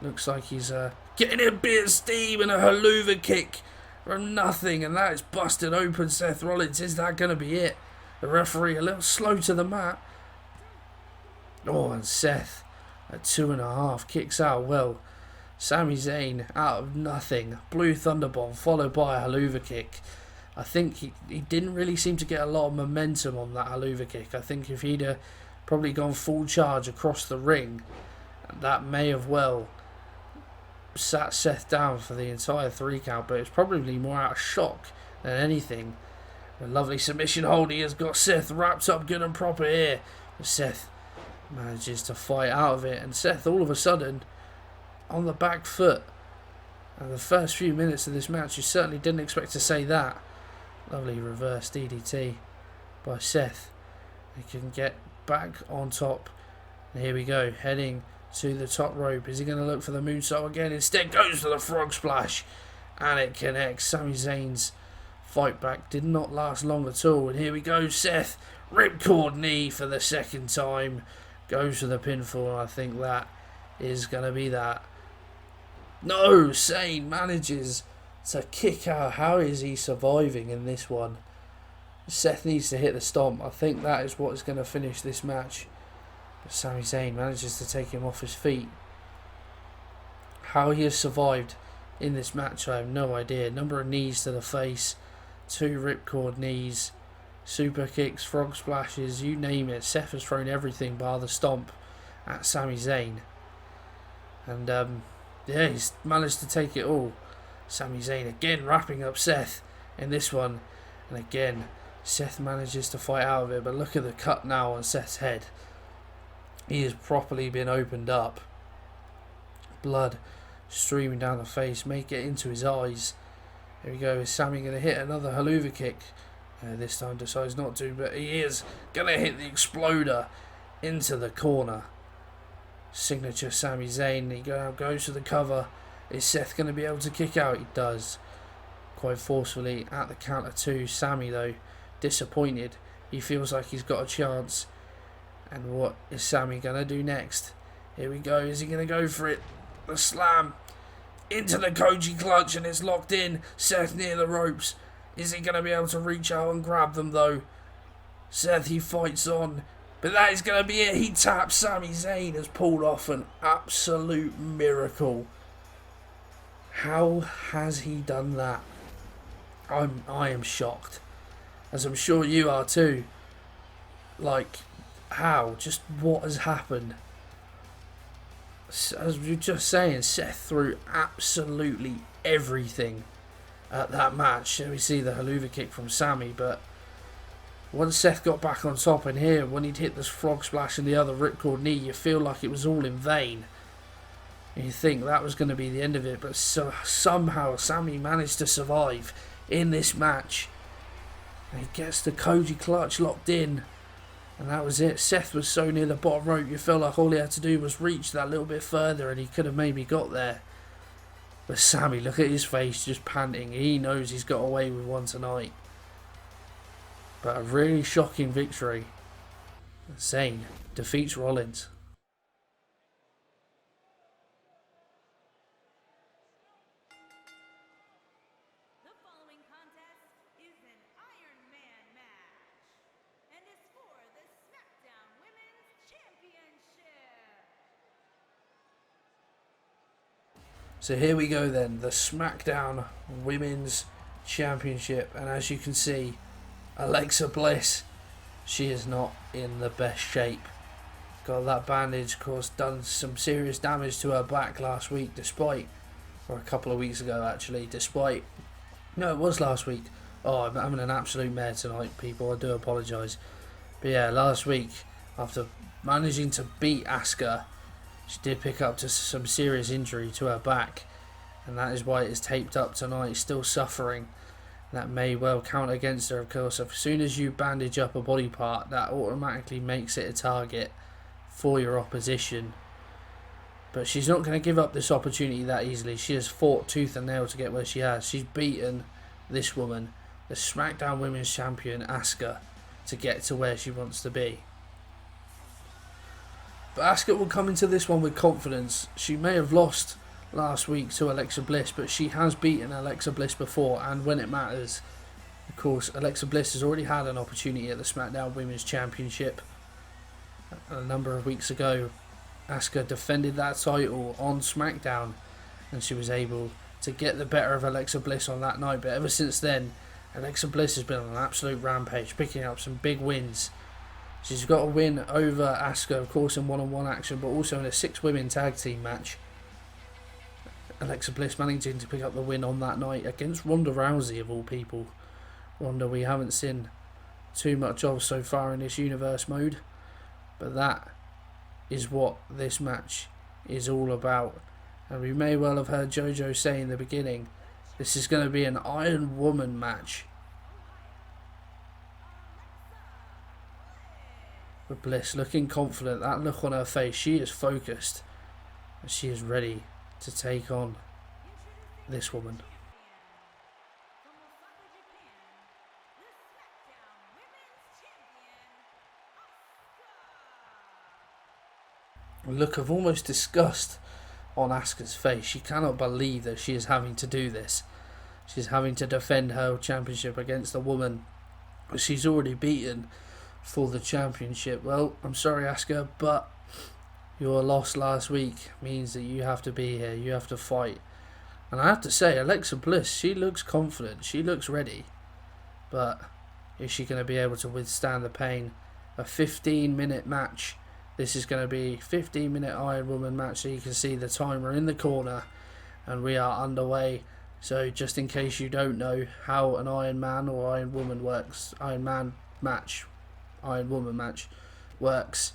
looks like he's getting a bit of steam and a haluva kick from nothing. And that is busted open Seth Rollins. Is that going to be it? The referee a little slow to the mat. Oh, and Seth at 2.5 kicks out well. Sami Zayn out of nothing. Blue Thunderbomb followed by a haluva kick. I think he didn't really seem to get a lot of momentum on that haluva kick. I think if he'd probably gone full charge across the ring, that may have well sat Seth down for the entire 3 count, but it's probably more out of shock than anything. A lovely submission hold. He has got Seth wrapped up good and proper here. But Seth manages to fight out of it, and Seth all of a sudden on the back foot. And the first few minutes of this match, you certainly didn't expect to say that. Lovely reverse DDT by Seth. He can get back on top. And here we go, heading to the top rope. Is he going to look for the moonsault again? Instead goes for the frog splash, and it connects. Sami Zayn's fight back did not last long at all. And here we go, Seth, ripcord knee for the second time. Goes for the pinfall. I think that is going to be that. No, Zayn manages to kick out. How is he surviving in this one? Seth needs to hit the stomp. I think that is what is going to finish this match. But Sami Zayn manages to take him off his feet. How he has survived in this match, I have no idea. Number of knees to the face, 2 ripcord knees, super kicks, frog splashes, you name it. Seth has thrown everything bar the stomp at Sami Zayn. And yeah, he's managed to take it all. Sami Zayn again wrapping up Seth in this one. And again, Seth manages to fight out of it. But look at the cut now on Seth's head. He has properly been opened up. Blood streaming down the face. May get into his eyes. Here we go. Is Sami going to hit another haluva kick? This time decides not to. But he is going to hit the exploder into the corner. Signature Sami Zayn. He goes to the cover. Is Seth going to be able to kick out? He does. Quite forcefully at the count of 2. Sami, though, disappointed. He feels like he's got a chance. And what is Sami going to do next? Here we go. Is he going to go for it? The slam into the Koji clutch, and it's locked in. Seth near the ropes. Is he going to be able to reach out and grab them, though? Seth, he fights on. But that is going to be it. He taps. Sami Zayn has pulled off an absolute miracle. How has he done that? I am shocked. As I'm sure you are too. Like, how? Just what has happened? As we were just saying, Seth threw absolutely everything at that match. We see the haluva kick from Sami, but once Seth got back on top, and here, when he'd hit this frog splash and the other ripcord knee, you feel like it was all in vain. And you think that was going to be the end of it, but somehow Sami managed to survive in this match. And he gets the Koji clutch locked in, and that was it. Seth was so near the bottom rope, you felt like all he had to do was reach that little bit further, and he could have maybe got there. But Sami, look at his face, just panting. He knows he's got away with one tonight. But a really shocking victory. Zayn defeats Rollins. The following contest is an Iron Man match, and is for the Smackdown Women's Championship. So here we go then, the Smackdown Women's Championship. And as you can see, Alexa Bliss, she is not in the best shape. Got that bandage, of course, done some serious damage to her back last week, or a couple of weeks ago actually, no, it was last week. Oh, I'm having an absolute mare tonight, people, I do apologise. But yeah, last week, after managing to beat Asuka, she did pick up to some serious injury to her back, and that is why it is taped up tonight, still suffering. That may well count against her, of course. As soon as you bandage up a body part, that automatically makes it a target for your opposition. But she's not going to give up this opportunity that easily. She has fought tooth and nail to get where she has. She's beaten this woman, the SmackDown Women's Champion, Asuka, to get to where she wants to be. But Asuka will come into this one with confidence. She may have lost last week to Alexa Bliss, but she has beaten Alexa Bliss before, and when it matters. Of course, Alexa Bliss has already had an opportunity at the SmackDown Women's Championship a number of weeks ago. Asuka defended that title on SmackDown, and she was able to get the better of Alexa Bliss on that night. But ever since then, Alexa Bliss has been on an absolute rampage, picking up some big wins. She's got a win over Asuka, of course, in one-on-one action, but also in a 6-women tag team match. Alexa Bliss managing to pick up the win on that night against Ronda Rousey, of all people. Ronda we haven't seen too much of so far in this universe mode, but that is what this match is all about. And we may well have heard JoJo say in the beginning, this is going to be an Iron Woman match. But Bliss looking confident, that look on her face, she is focused, and she is ready to take on this woman. A look of almost disgust on Asuka's face. She cannot believe that she is having to do this. She's having to defend her championship against a woman she's already beaten for the championship. Well, I'm sorry, Asuka, but your loss last week means that you have to be here. You have to fight. And I have to say, Alexa Bliss, she looks confident. She looks ready. But is she going to be able to withstand the pain? A 15-minute match. This is going to be a 15-minute Iron Woman match, so you can see the timer in the corner, and we are underway. So just in case you don't know how an Iron Man or Iron Woman works, Iron Man match, Iron Woman match works,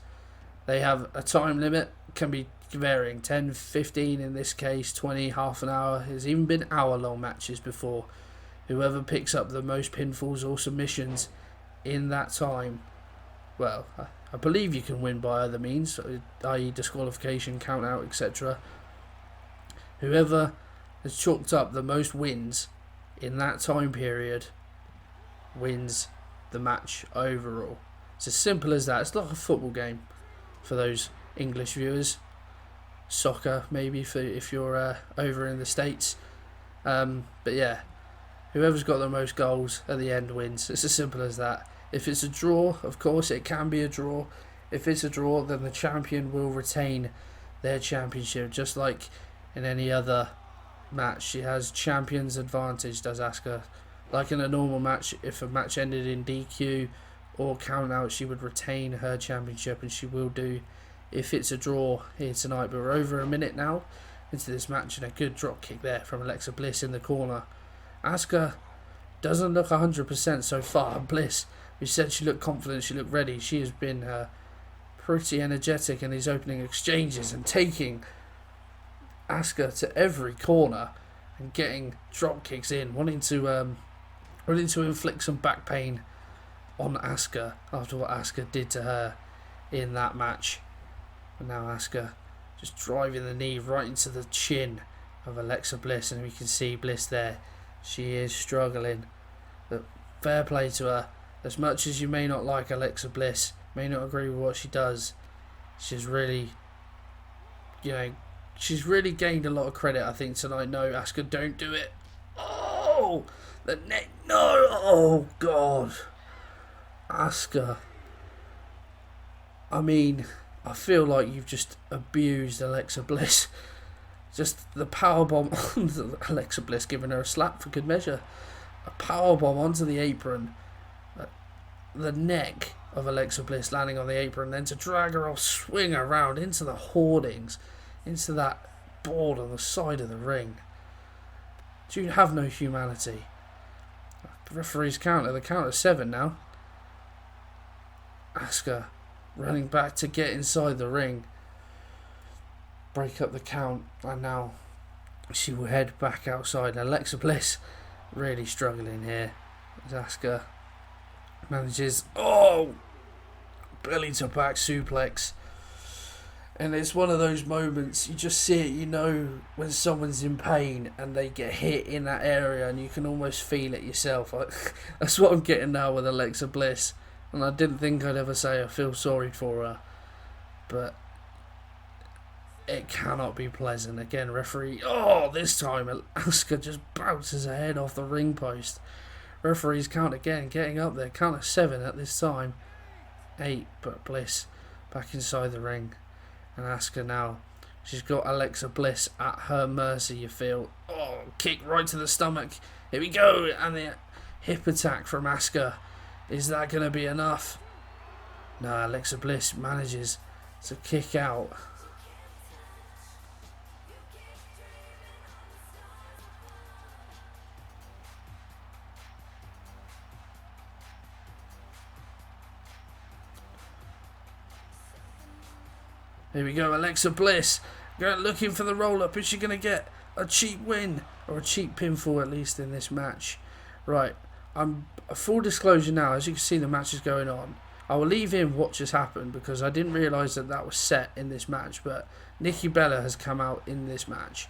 they have a time limit, can be varying, 10, 15 in this case, 20, half an hour. There's even been hour-long matches before. Whoever picks up the most pinfalls or submissions in that time, well, I believe you can win by other means, i.e. disqualification, count out, etc. Whoever has chalked up the most wins in that time period wins the match overall. It's as simple as that. It's like a football game for those English viewers. Soccer, maybe, for if you're over in the States. But yeah, whoever's got the most goals at the end wins. It's as simple as that. If it's a draw, of course, it can be a draw. If it's a draw, then the champion will retain their championship, just like in any other match. She has champion's advantage, does Asuka. Like in a normal match, if a match ended in DQ or count out, she would retain her championship, and she will do if it's a draw here tonight. But we're over a minute now into this match, and a good drop kick there from Alexa Bliss in the corner. Asuka doesn't look 100% so far. Bliss, we said she looked confident, she looked ready. She has been pretty energetic in these opening exchanges and taking Asuka to every corner and getting drop kicks in, wanting to inflict some back pain on Asuka after what Asuka did to her in that match. And now Asuka just driving the knee right into the chin of Alexa Bliss, and we can see Bliss there. She is struggling. But fair play to her. As much as you may not like Alexa Bliss, may not agree with what she does, she's really gained a lot of credit, I think, tonight. No, Asuka, don't do it. Oh, the neck. No. Oh, God. Asuka. I mean, I feel like you've just abused Alexa Bliss. Just the powerbomb onto Alexa Bliss, giving her a slap for good measure. A powerbomb onto the apron. The neck of Alexa Bliss landing on the apron, then to drag her off, swing her around into the hoardings, into that board on the side of the ring. Do you have no humanity? The referee's counter, the count of 7 now. Asuka running back to get inside the ring, break up the count, and now she will head back outside. Alexa Bliss really struggling here as Asuka manages, belly to back suplex. And it's one of those moments, you just see it, you know when someone's in pain and they get hit in that area and you can almost feel it yourself. That's what I'm getting now with Alexa Bliss. And I didn't think I'd ever say I feel sorry for her. But it cannot be pleasant. Again, referee, this time Asuka just bounces her head off the ring post. Referee's count again, getting up there, count of 7 at this time. 8, but Bliss back inside the ring. And Asuka now, she's got Alexa Bliss at her mercy, you feel. Kick right to the stomach. Here we go. And the hip attack from Asuka. Is that going to be enough? No, Alexa Bliss manages to kick out. Here we go, Alexa Bliss looking for the roll-up. Is she going to get a cheap win? Or a cheap pinfall, at least, in this match? Right, I'm full disclosure now. As you can see, the match is going on. I will leave in what just happened because I didn't realise that was set in this match. But Nikki Bella has come out in this match.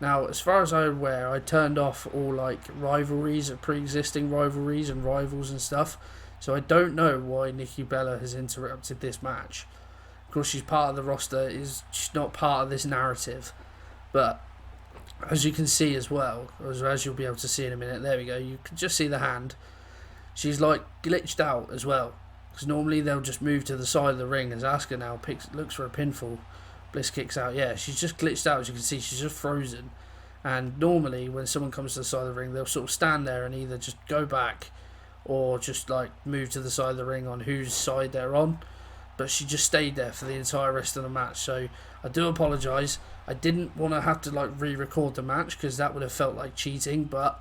Now, as far as I'm aware, I turned off all rivalries, pre-existing rivalries and rivals and stuff. So I don't know why Nikki Bella has interrupted this match. Of course, she's part of the roster. She's not part of this narrative. But as you can see as well, as you'll be able to see in a minute, there we go. You can just see the hand. She's glitched out as well. Because normally they'll just move to the side of the ring as Asuka now looks for a pinfall. Bliss kicks out. Yeah, she's just glitched out. As you can see, she's just frozen. And normally when someone comes to the side of the ring, they'll sort of stand there and either just go back or just move to the side of the ring on whose side they're on. But she just stayed there for the entire rest of the match. So I do apologise. I didn't want to have to re-record the match because that would have felt like cheating. But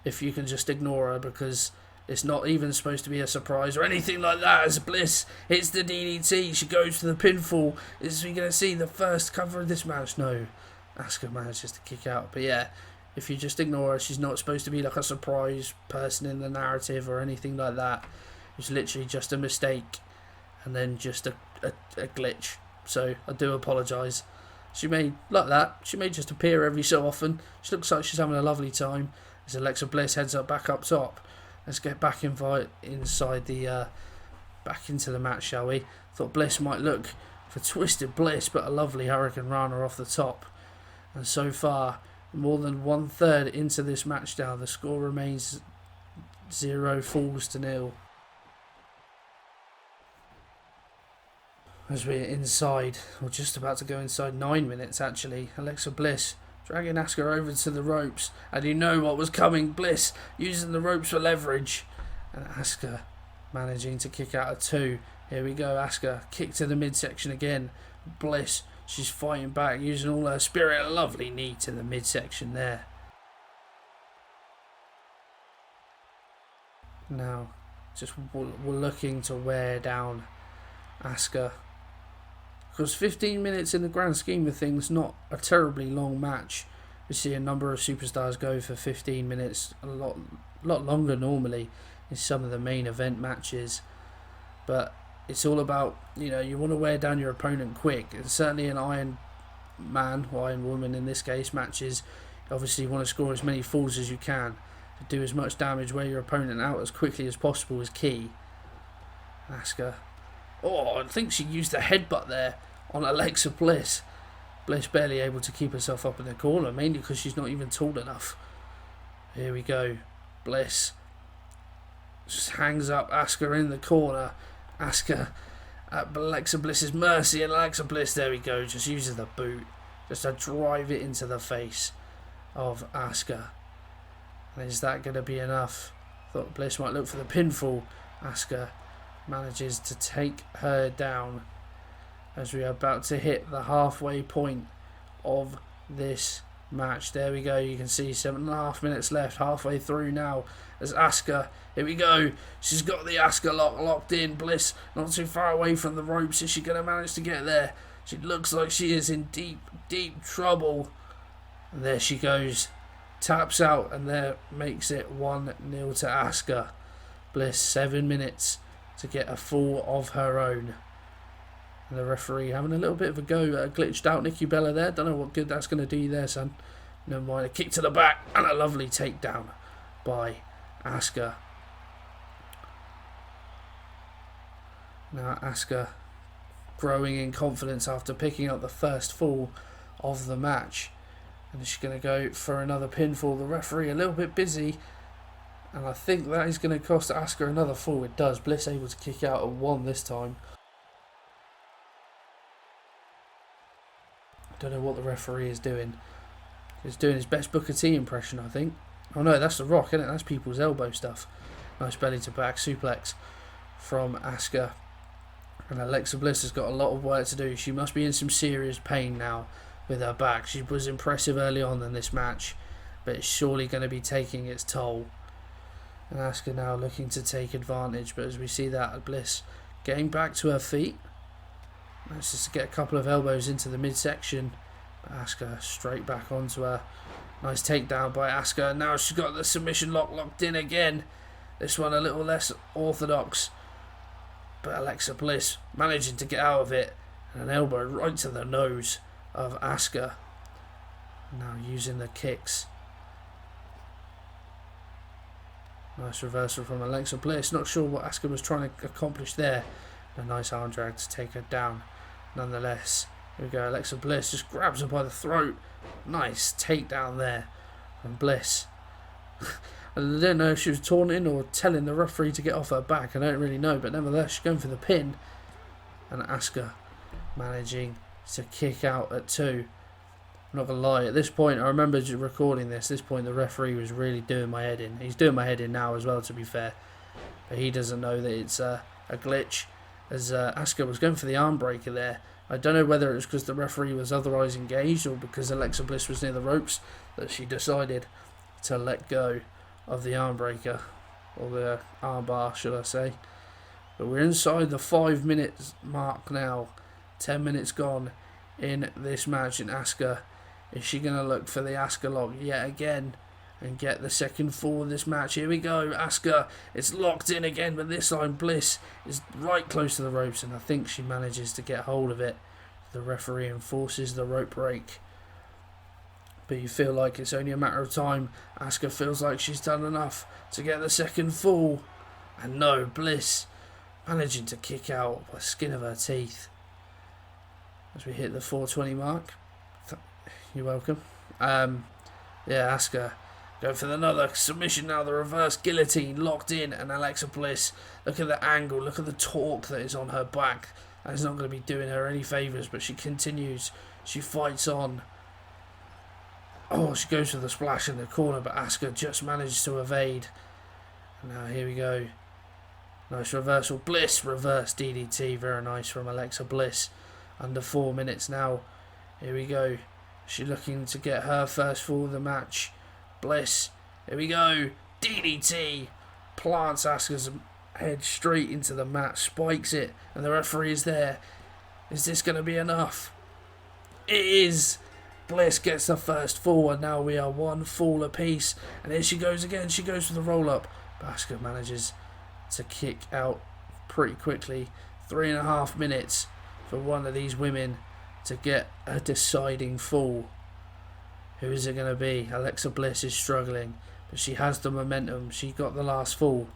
if you can just ignore her because it's not even supposed to be a surprise or anything like that. As Bliss hits the DDT, she goes for the pinfall. Is we going to see the first cover of this match? No. Asuka manages to kick out. But yeah, if you just ignore her, she's not supposed to be a surprise person in the narrative or anything like that. It's literally just a mistake. And then just a glitch. So I do apologise. She may just appear every so often. She looks like she's having a lovely time. As Alexa Bliss heads back up top. Let's get back back into the match, shall we? Thought Bliss might look for Twisted Bliss, but a lovely Hurricane Rana off the top. And so far, more than 1/3 into this match now, the score remains 0 falls to 0. As we're inside, or just about to go inside 9 minutes actually, Alexa Bliss dragging Asuka over to the ropes, and you know what was coming. Bliss using the ropes for leverage, and Asuka managing to kick out a 2. Here we go, Asuka kick to the midsection again. Bliss, she's fighting back, using all her spirit. A lovely knee to the midsection there. Now, just we're looking to wear down Asuka. Because 15 minutes in the grand scheme of things, not a terribly long match. We see a number of superstars go for 15 minutes, a lot longer normally in some of the main event matches. But it's all about, you want to wear down your opponent quick. And certainly in Iron Man, or Iron Woman in this case, matches, obviously you want to score as many falls as you can. To do as much damage, wear your opponent out as quickly as possible is key. Asuka. I think she used the headbutt there on Alexa Bliss. Bliss barely able to keep herself up in the corner, mainly because she's not even tall enough. Here we go. Bliss just hangs up Asuka in the corner. Asuka at Alexa Bliss's mercy, and Alexa Bliss, there we go, just uses the boot just to drive it into the face of Asuka. And is that going to be enough? Thought Bliss might look for the pinfall. Asuka manages to take her down as we are about to hit the halfway point of this match. There we go, you can see 7.5 minutes left, halfway through now, as Asuka, here we go, she's got the Asuka locked in. Bliss not too far away from the ropes. Is she going to manage to get there? She looks like she is in deep trouble. And there she goes, taps out, and there makes it 1-0 to Asuka. Bliss 7 minutes to get a fall of her own. And the referee having a little bit of a go at a glitched out Nikki Bella there. Don't know what good that's going to do you there, son. Never mind. A kick to the back and a lovely takedown by Asuka. Now Asuka growing in confidence after picking up the first fall of the match. And she's going to go for another pinfall. The referee a little bit busy. And I think that is going to cost Asuka another fall. It does. Bliss able to kick out at 1 this time. Don't know what the referee is doing. He's doing his best Booker T impression, I think. Oh no, that's The Rock, isn't it? That's people's elbow stuff. Nice belly to back suplex from Asuka. And Alexa Bliss has got a lot of work to do. She must be in some serious pain now with her back. She was impressive early on in this match, but it's surely going to be taking its toll. And Asuka now looking to take advantage, but as we see that, Bliss getting back to her feet. Nice just to get a couple of elbows into the midsection. Asuka straight back onto her. Nice takedown by Asuka. Now she's got the submission locked in again. This one a little less orthodox. But Alexa Bliss managing to get out of it. And an elbow right to the nose of Asuka. Now using the kicks. Nice reversal from Alexa Bliss. Not sure what Asuka was trying to accomplish there. A nice arm drag to take her down. Nonetheless, here we go. Alexa Bliss just grabs her by the throat. Nice takedown there from Bliss. I don't know if she was taunting or telling the referee to get off her back. I don't really know, but nevertheless, she's going for the pin. And Asuka managing to kick out at 2. I'm not going to lie, at this point, I remember recording this. At this point, the referee was really doing my head in. He's doing my head in now as well, to be fair. But he doesn't know that it's a glitch. As Asuka was going for the arm breaker there. I don't know whether it was because the referee was otherwise engaged or because Alexa Bliss was near the ropes that she decided to let go of the arm breaker, or the arm bar should I say. But we're inside the 5 minutes mark now. 10 minutes gone in this match, and Asuka, is she going to look for the Asuka lock yet again and get the second fall of this match? Here we go. Asuka, it's locked in again, but this time Bliss is right close to the ropes, and I think she manages to get hold of it. The referee enforces the rope break. But you feel like it's only a matter of time. Asuka feels like she's done enough to get the second fall. And no, Bliss managing to kick out by the skin of her teeth. As we hit the 4:20 mark. You're welcome. Yeah, Asuka go for another submission now. The reverse guillotine locked in, and Alexa Bliss, look at the angle, look at the torque that is on her back. That is not going to be doing her any favours, but she continues. She fights on. Oh, she goes for the splash in the corner, but Asuka just manages to evade. And now here we go. Nice reversal. Bliss reverse DDT. Very nice from Alexa Bliss. Under 4 minutes now. Here we go. She's looking to get her first fall of the match. Bliss. Here we go. DDT. Plants Asuka's head straight into the mat. Spikes it. And the referee is there. Is this going to be enough? It is. Bliss gets the first fall, and now we are 1 fall apiece. And here she goes again. She goes for the roll-up. Asuka manages to kick out pretty quickly. 3.5 minutes for one of these women to get a deciding fall. Who is it going to be? Alexa Bliss is struggling, but she has the momentum. She got the last fall.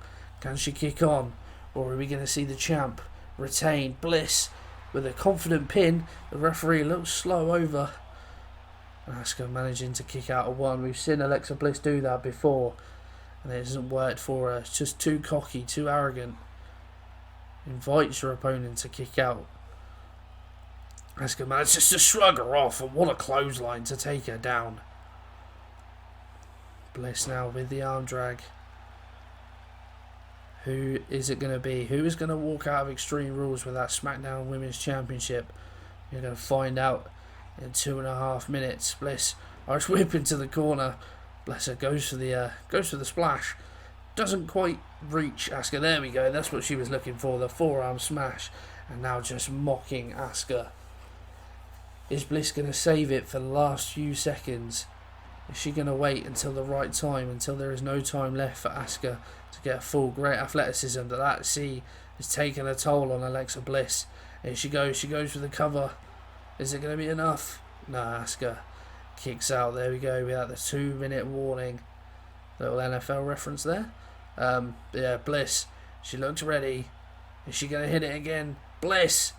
Can she kick on? Or are we going to see the champ retain? Bliss with a confident pin. The referee a little slow over. Asuka managing to kick out of 1. We've seen Alexa Bliss do that before, and it hasn't worked for her. It's just too cocky, too arrogant. Invites her opponent to kick out. Asuka manages to shrug her off, and what a clothesline to take her down. Bliss now with the arm drag. Who is it going to be? Who is going to walk out of Extreme Rules with that Smackdown Women's Championship? You're going to find out in 2.5 minutes. Bliss, Irish whip into the corner. Bless her, goes for the splash. Doesn't quite reach Asuka. There we go. That's what she was looking for. The forearm smash. And now just mocking Asuka. Is Bliss going to save it for the last few seconds? Is she going to wait until the right time, until there is no time left for Asuka to get a full great athleticism that see is taking a toll on Alexa Bliss? And she goes for the cover. Is it going to be enough? No, Asuka kicks out. There we go. We had the 2-minute warning. Little NFL reference there. Yeah, Bliss. She looks ready. Is she going to hit it again? Bliss.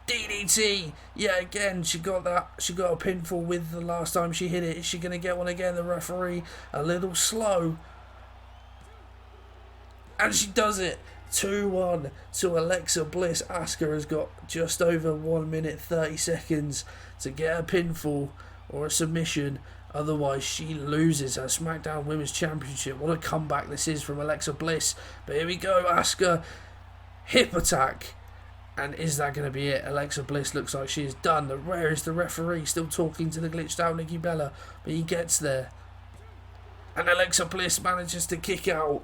DDT. Yeah, again, she got that. She got a pinfall with the last time she hit it. Is she going to get one again? The referee a little slow. And she does it. 2-1 to Alexa Bliss. Asuka has got just over 1 minute 30 seconds to get a pinfall or a submission. Otherwise, she loses her SmackDown Women's Championship. What a comeback this is from Alexa Bliss. But here we go. Asuka. Hip attack. And is that going to be it? Alexa Bliss looks like she is done. Where is the referee? Still talking to the glitched out Nikki Bella. But he gets there. And Alexa Bliss manages to kick out.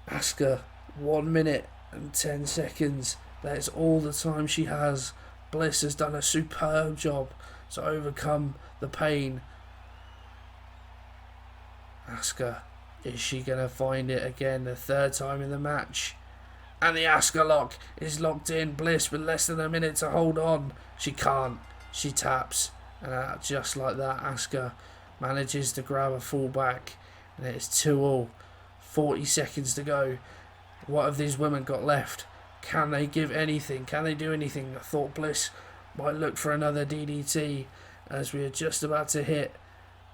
Asuka, 1 minute and 10 seconds. That's all the time she has. Bliss has done a superb job to overcome the pain. Asuka, is she going to find it again the third time in the match? And the Asuka lock is locked in. Bliss with less than a minute to hold on. She can't. She taps. And just like that, Asuka manages to grab a fall back. And it's 2-2. 40 seconds to go. What have these women got left? Can they give anything? Can they do anything? I thought Bliss might look for another DDT as we are just about to hit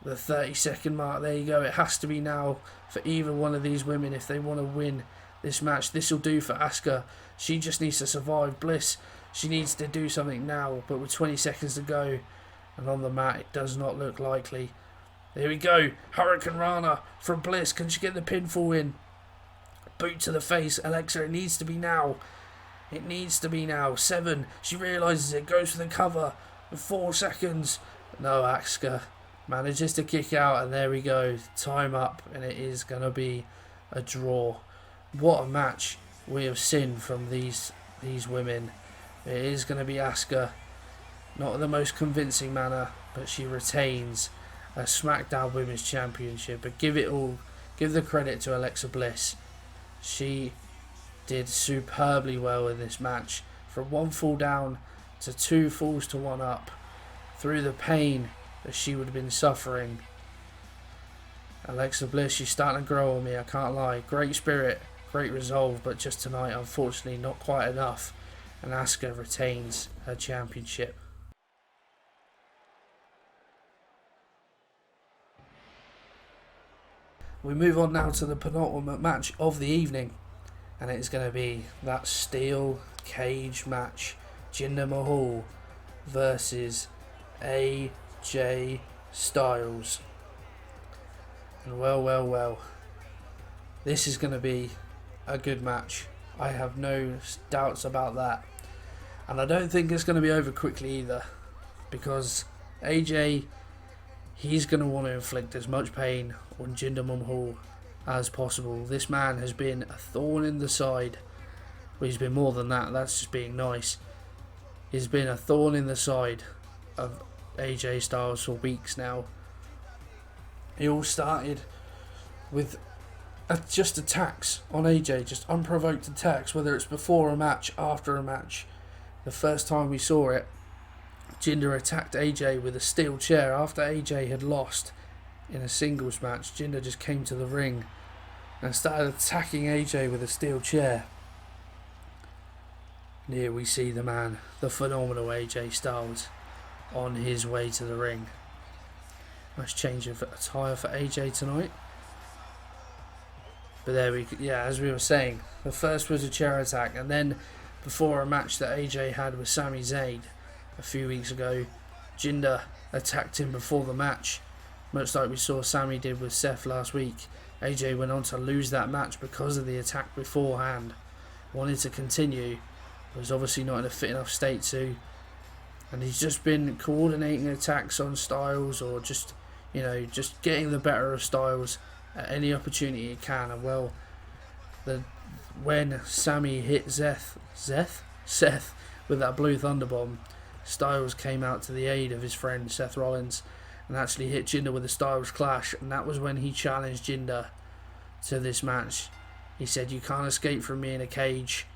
the 30-second mark. There you go. It has to be now for either one of these women if they want to win this match. This will do for Asuka. She just needs to survive. Bliss, she needs to do something now, but with 20 seconds to go and on the mat, it does not look likely. Here we go. Hurricane Rana from Bliss. Can she get the pinfall in? Boot to the face. Alexa, it needs to be now. It needs to be now. 7. She realises it. Goes for the cover. 4 seconds. No, Asuka manages to kick out. And there we go. Time up. And it is going to be a draw. What a match we have seen from these women. It is going to be Asuka. Not in the most convincing manner. But she retains a SmackDown Women's Championship. But give the credit to Alexa Bliss. She did superbly well in this match. From 1 fall down to 2 falls to 1 up. Through the pain that she would have been suffering. Alexa Bliss, she's starting to grow on me, I can't lie. Great spirit, great resolve, but just tonight, unfortunately, not quite enough. And Asuka retains her championship. We move on now to the penultimate match of the evening, and it's going to be that steel cage match. Jinder Mahal versus AJ Styles. And well, this is going to be a good match. I have no doubts about that. And I don't think it's going to be over quickly either, because AJ, he's going to want to inflict as much pain on Jinder Mahal as possible. This man has been a thorn in the side. Well, he's been more than that. That's just being nice. He's been a thorn in the side of AJ Styles for weeks now. It all started with just attacks on AJ, just unprovoked attacks, whether it's before a match, after a match. The first time we saw it, Jinder attacked AJ with a steel chair after AJ had lost in a singles match. Jinder just came to the ring and started attacking AJ with a steel chair. And here we see the man, the phenomenal AJ Styles, on his way to the ring. Nice change of attire for AJ tonight. But as we were saying, the first was a chair attack, and then before a match that AJ had with Sami Zayn a few weeks ago, Jinder attacked him before the match, much like we saw Sami did with Seth last week. AJ went on to lose that match because of the attack beforehand. Wanted to continue, but was obviously not in a fit enough state to. And he's just been coordinating attacks on Styles, or just getting the better of Styles at any opportunity he can. And when Sami hit Seth with that blue thunderbomb, Styles came out to the aid of his friend Seth Rollins and actually hit Jinder with a Styles Clash, and that was when he challenged Jinder to this match. He said, "You can't escape from me in a cage.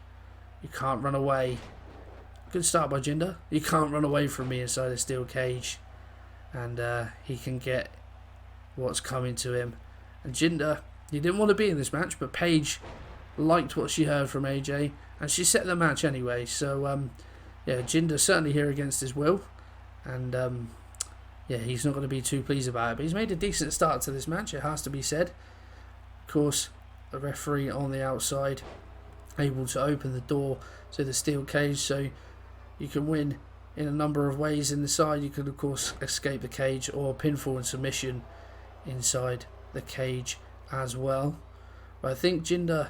You can't run away." Good start by Jinder. "You can't run away from me inside a steel cage." And he can get what's coming to him. And Jinder, he didn't want to be in this match, but Paige liked what she heard from AJ, and she set the match anyway. So, yeah, Jinder certainly here against his will. And, yeah, he's not going to be too pleased about it. But he's made a decent start to this match, it has to be said. Of course, the referee on the outside, able to open the door to the steel cage, so you can win in a number of ways in the side. You could, of course, escape the cage or pinfall and submission inside the cage as well. But I think Jinder,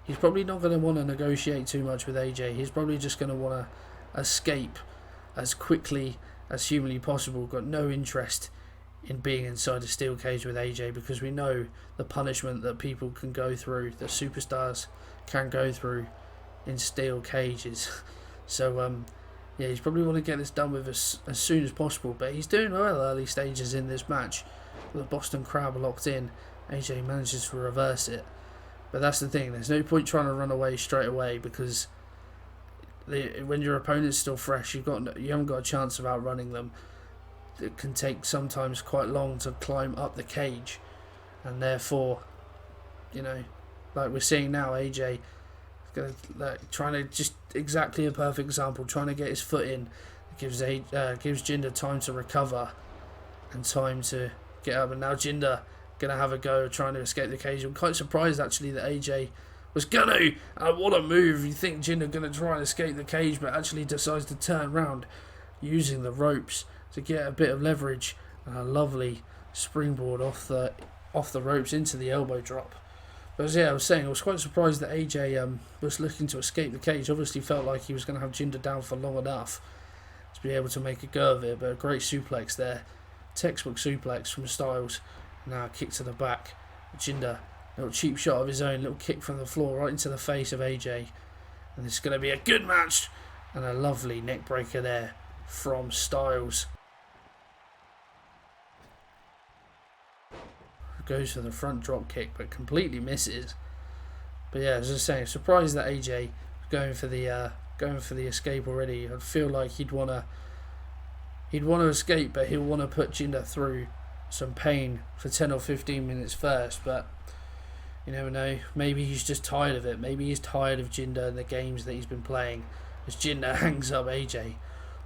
he's probably not going to want to negotiate too much with AJ. He's probably just going to want to escape as quickly as humanly possible. Got no interest in being inside a steel cage with AJ, because we know the punishment that people can go through, that superstars can go through in steel cages. So, yeah, he's probably want to get this done with as soon as possible. But he's doing well early stages in this match. The Boston Crab locked in. AJ manages to reverse it. But that's the thing. There's no point trying to run away straight away, because when your opponent's still fresh, you haven't got a chance of outrunning them. It can take sometimes quite long to climb up the cage, and therefore, you know, like we're seeing now, AJ trying to, just exactly a perfect example, trying to get his foot in. It gives Jinder time to recover and time to get up, and now Jinder going to have a go trying to escape the cage. I'm quite surprised actually that AJ was going to, what a move. You think Jinder going to try and escape the cage, but actually decides to turn around using the ropes to get a bit of leverage, and a lovely springboard off the ropes into the elbow drop. But yeah, I was saying, I was quite surprised that AJ was looking to escape the cage. Obviously felt like he was going to have Jinder down for long enough to be able to make a go of it, but a great suplex there. Textbook suplex from Styles. Now a kick to the back. Jinder, little cheap shot of his own, little kick from the floor right into the face of AJ. And this is going to be a good match. And a lovely neck breaker there from Styles. Goes for the front drop kick, but completely misses. But yeah, as I was saying, surprised that AJ was going for the escape already. I feel like he'd want to escape, but he'll want to put Jinder through some pain for 10 or 15 minutes first. But you never know. Maybe he's just tired of it. Maybe he's tired of Jinder and the games that he's been playing. As Jinder hangs up AJ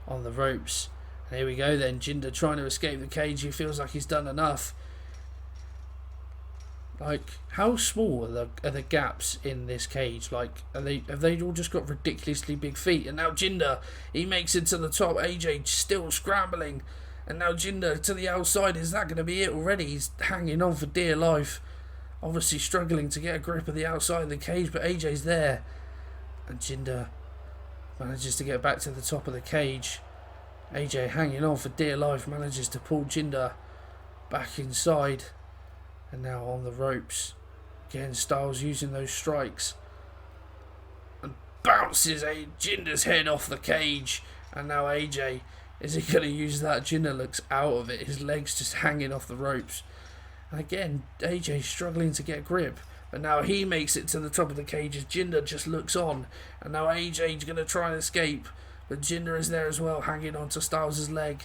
on the ropes. And here we go then. Jinder trying to escape the cage. He feels like he's done enough. Like, how small are the gaps in this cage? Like, have they all just got ridiculously big feet? And now Jinder, he makes it to the top. AJ still scrambling. And now Jinder to the outside. Is that going to be it already? He's hanging on for dear life. Obviously struggling to get a grip of the outside of the cage, but AJ's there. And Jinder manages to get back to the top of the cage. AJ hanging on for dear life, manages to pull Jinder back inside. And now on the ropes. Again, Styles using those strikes. And bounces Jinder's head off the cage. And now AJ, is he going to use that? Jinder looks out of it. His legs just hanging off the ropes. And again, AJ struggling to get grip. But now he makes it to the top of the cage as Jinder just looks on. And now AJ's going to try and escape. But Jinder is there as well, hanging onto Styles' leg.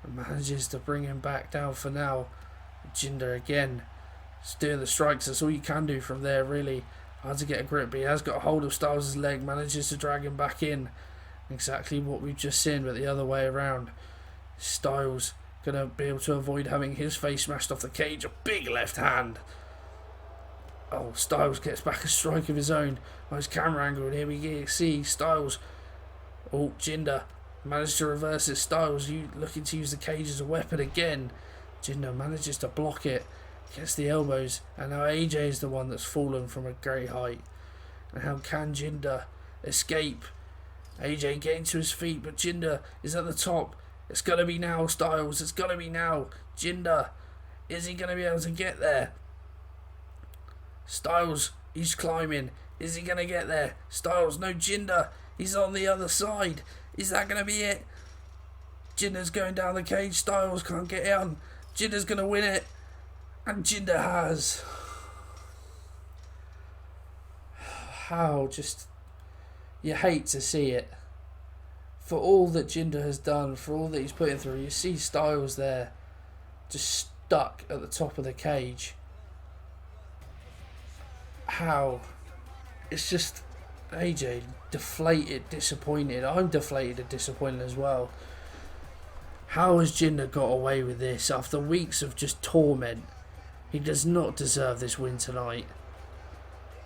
And manages to bring him back down for now. Jinder again. Steer the strikes, that's all you can do from there, really. Hard to get a grip, but he has got a hold of Styles' leg, manages to drag him back in. Exactly what we've just seen, but the other way around. Styles going to be able to avoid having his face smashed off the cage. A big left hand. Oh, Styles gets back a strike of his own. Nice camera angle, and here we see Styles. Oh, Jinder managed to reverse it. Styles looking to use the cage as a weapon again. Jinder manages to block it. Gets the elbows, and now AJ is the one that's fallen from a great height. And how can Jinder escape? AJ getting to his feet, but Jinder is at the top. It's going to be now, Styles. It's going to be now. Jinder, is he going to be able to get there? Styles, he's climbing. Is he going to get there? Styles, no, Jinder. He's on the other side. Is that going to be it? Jinder's going down the cage. Styles can't get on. Jinder's going to win it. And Jinder has. How just... You hate to see it. For all that Jinder has done, for all that he's putting through, you see Styles there just stuck at the top of the cage. How? It's just AJ deflated, disappointed. I'm deflated and disappointed as well. How has Jinder got away with this after weeks of just torment? He does not deserve this win tonight.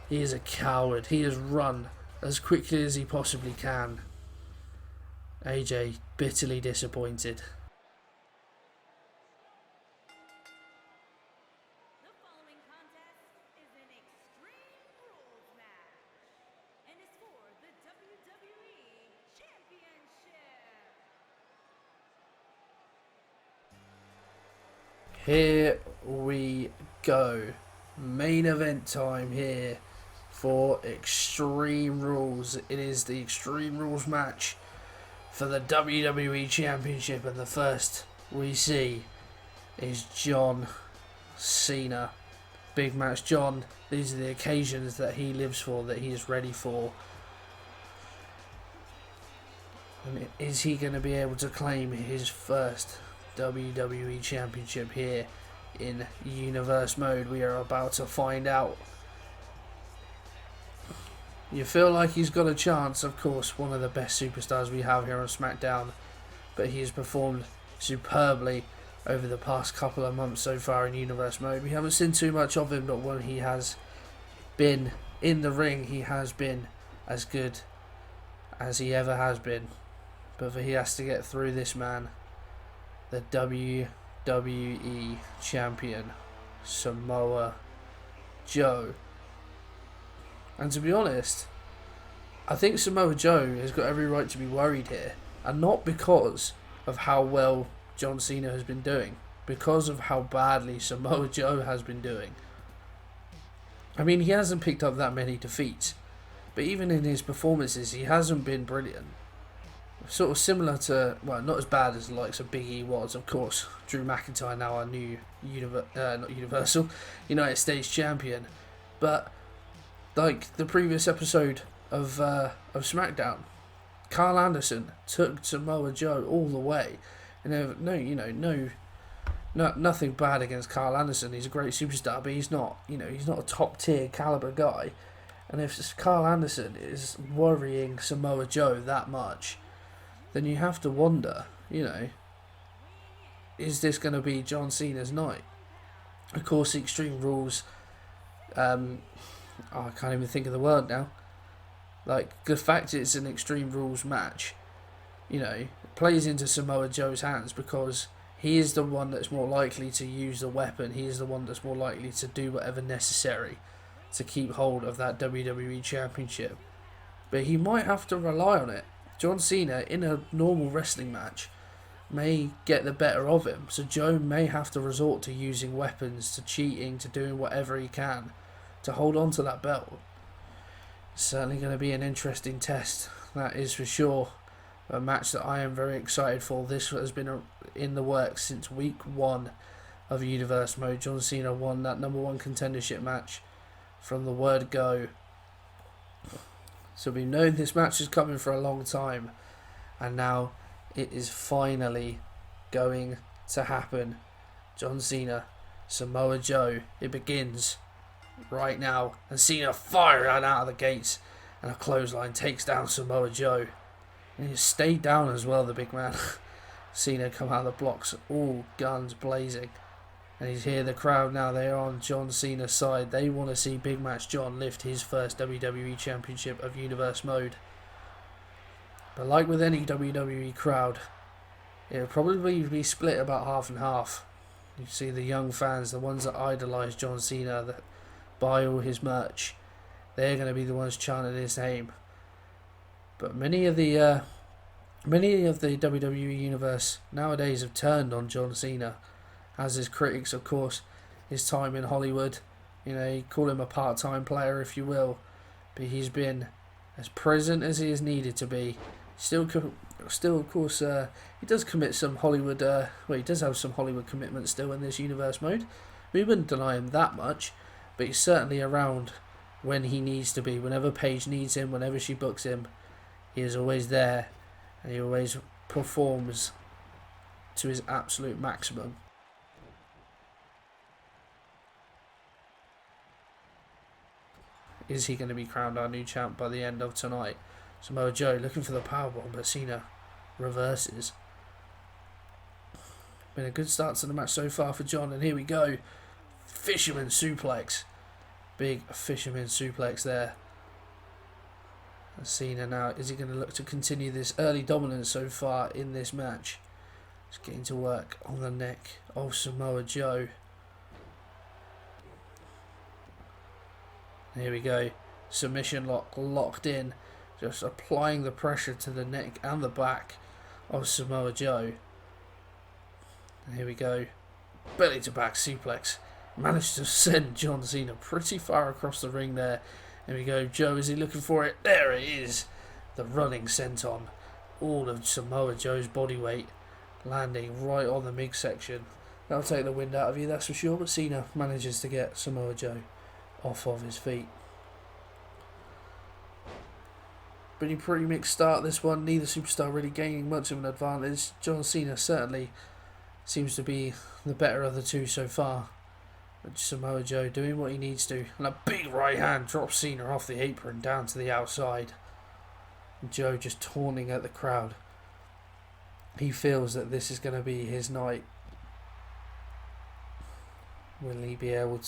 He is a coward. He has run as quickly as he possibly can. AJ bitterly disappointed. The following contest is an Extreme Rules match and is for the WWE Championship. Here we go. Main event time here for Extreme Rules. It is the Extreme Rules match for the WWE Championship, and the first we see is John Cena. Big match. John, these are the occasions that he lives for, that he is ready for. And is he going to be able to claim his first WWE Championship here in Universe Mode? We are about to find out. You feel like he's got a chance, of course, one of the best superstars we have here on Smackdown, but he has performed superbly over the past couple of months so far in Universe Mode. We haven't seen too much of him, but when he has been in the ring, he has been as good as he ever has been. But he has to get through this man, the WWE Champion, Samoa Joe. And to be honest, I think Samoa Joe has got every right to be worried here. And not because of how well John Cena has been doing. Because of how badly Samoa Joe has been doing. I mean, he hasn't picked up that many defeats. But even in his performances, he hasn't been brilliant. Sort of similar to, well, not as bad as the likes of Big E was, of course. Drew McIntyre, now our new United States Champion. But like the previous episode of Smackdown, Carl Anderson took Samoa Joe all the way. And nothing bad against Carl Anderson. He's a great superstar, but he's not a top tier caliber guy. And if Carl Anderson is worrying Samoa Joe that much, then you have to wonder, is this going to be John Cena's night? Of course, Extreme Rules, I can't even think of the word now. Like, the fact it's an Extreme Rules match, plays into Samoa Joe's hands because he is the one that's more likely to use the weapon. He is the one that's more likely to do whatever necessary to keep hold of that WWE Championship. But he might have to rely on it. John Cena, in a normal wrestling match, may get the better of him. So Joe may have to resort to using weapons, to cheating, to doing whatever he can to hold on to that belt. It's certainly going to be an interesting test, that is for sure. A match that I am very excited for. This has been in the works since week 1 of Universe Mode. John Cena won that #1 contendership match from the word go. So we've known this match is coming for a long time, and now it is finally going to happen. John Cena, Samoa Joe, it begins right now, and Cena firing out of the gates, and a clothesline takes down Samoa Joe, and he stayed down as well, the big man. Cena come out of the blocks, all guns blazing, and he's here. The crowd now, they're on John Cena's side. They want to see Big Match John lift his first WWE Championship of Universe Mode. But like with any WWE crowd, it will probably be split about half and half. You see the young fans, the ones that idolise John Cena, that buy all his merch, they're going to be the ones chanting his name. But many of the WWE universe nowadays have turned on John Cena, as his critics, of course. His time in Hollywood, you call him a part-time player if you will, but he's been as present as he is needed to be Still, of course, he does commit some Hollywood. He does have some Hollywood commitments still in this universe mode. We wouldn't deny him that much, but he's certainly around when he needs to be. Whenever Paige needs him, whenever she books him, he is always there, and he always performs to his absolute maximum. Is he going to be crowned our new champ by the end of tonight? Samoa Joe looking for the powerbomb, but Cena reverses. Been a good start to the match so far for John, and here we go. Fisherman suplex. Big fisherman suplex there. And Cena now, is he going to look to continue this early dominance so far in this match? Just getting to work on the neck of Samoa Joe. Here we go. Submission lock locked in. Just applying the pressure to the neck and the back of Samoa Joe. And here we go. Belly to back suplex. Managed to send John Cena pretty far across the ring there. Here we go. Joe, is he looking for it? There it is. The running senton. All of Samoa Joe's body weight landing right on the midsection. That'll take the wind out of you, that's for sure. But Cena manages to get Samoa Joe off of his feet. Pretty mixed start this one. Neither superstar really gaining much of an advantage. John Cena certainly seems to be the better of the two so far. But Samoa Joe doing what he needs to. And a big right hand drops Cena off the apron down to the outside. And Joe just taunting at the crowd. He feels that this is going to be his night. Will he be able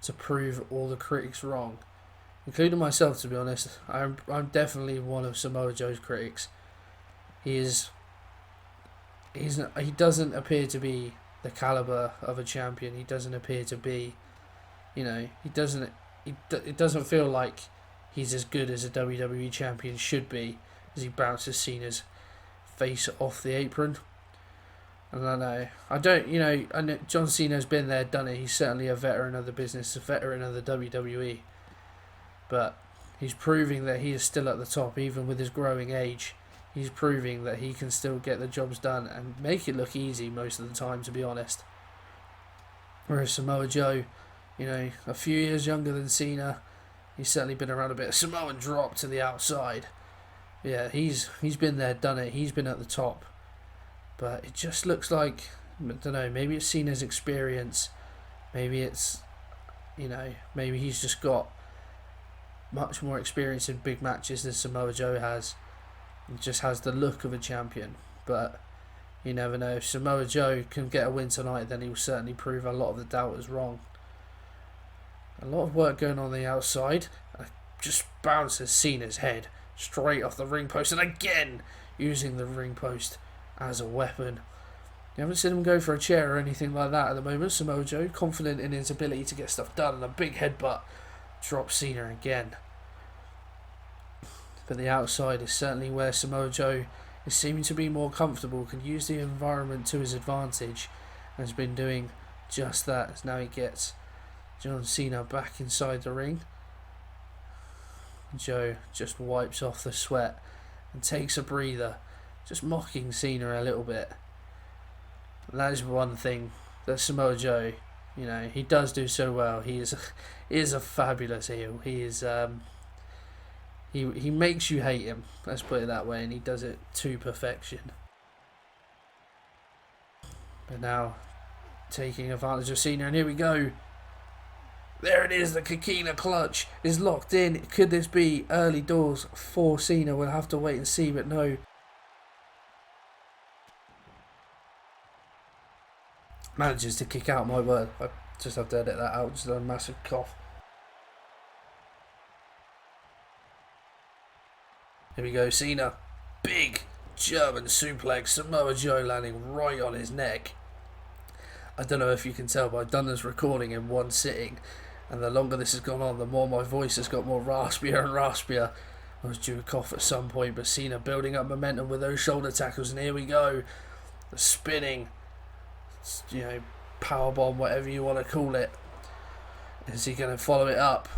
to prove all the critics wrong? Including myself, to be honest. I'm definitely one of Samoa Joe's critics. He doesn't appear to be the caliber of a champion. He doesn't appear to be, it doesn't feel like he's as good as a WWE champion should be as he bounces Cena's face off the apron. And I know John Cena's been there, done it. He's certainly a veteran of the business, a veteran of the WWE. But he's proving that he is still at the top, even with his growing age. He's proving that he can still get the jobs done and make it look easy most of the time, to be honest. Whereas Samoa Joe, a few years younger than Cena, he's certainly been around a bit. Samoan drop to the outside. Yeah, he's been there, done it. He's been at the top. But it just looks like, I don't know, maybe it's Cena's experience. Maybe it's, maybe he's just got much more experience in big matches than Samoa Joe has. He just has the look of a champion. But you never know. If Samoa Joe can get a win tonight, then he will certainly prove a lot of the doubters wrong. A lot of work going on the outside. Just bounces Cena's head straight off the ring post. And again, using the ring post as a weapon. You haven't seen him go for a chair or anything like that at the moment. Samoa Joe, confident in his ability to get stuff done. And a big headbutt drops Cena again. But the outside is certainly where Samoa Joe is seeming to be more comfortable, can use the environment to his advantage, and has been doing just that as now he gets John Cena back inside the ring. Joe just wipes off the sweat and takes a breather, just mocking Cena a little bit. And that is one thing that Samoa Joe, he does do so well. He is a fabulous heel. He is he makes you hate him, let's put it that way, and he does it to perfection. But now taking advantage of Cena, and here we go. There it is, the Kikina clutch is locked in. Could this be early doors for Cena? We'll have to wait and see, but no. Manages to kick out, my word. I just have to edit that out, just a massive cough. Here we go, Cena. Big German suplex. Samoa Joe landing right on his neck. I don't know if you can tell, but I've done this recording in one sitting. And the longer this has gone on, the more my voice has got more raspier and raspier. I was due a cough at some point, but Cena building up momentum with those shoulder tackles. And here we go. The spinning, powerbomb, whatever you want to call it. Is he going to follow it up?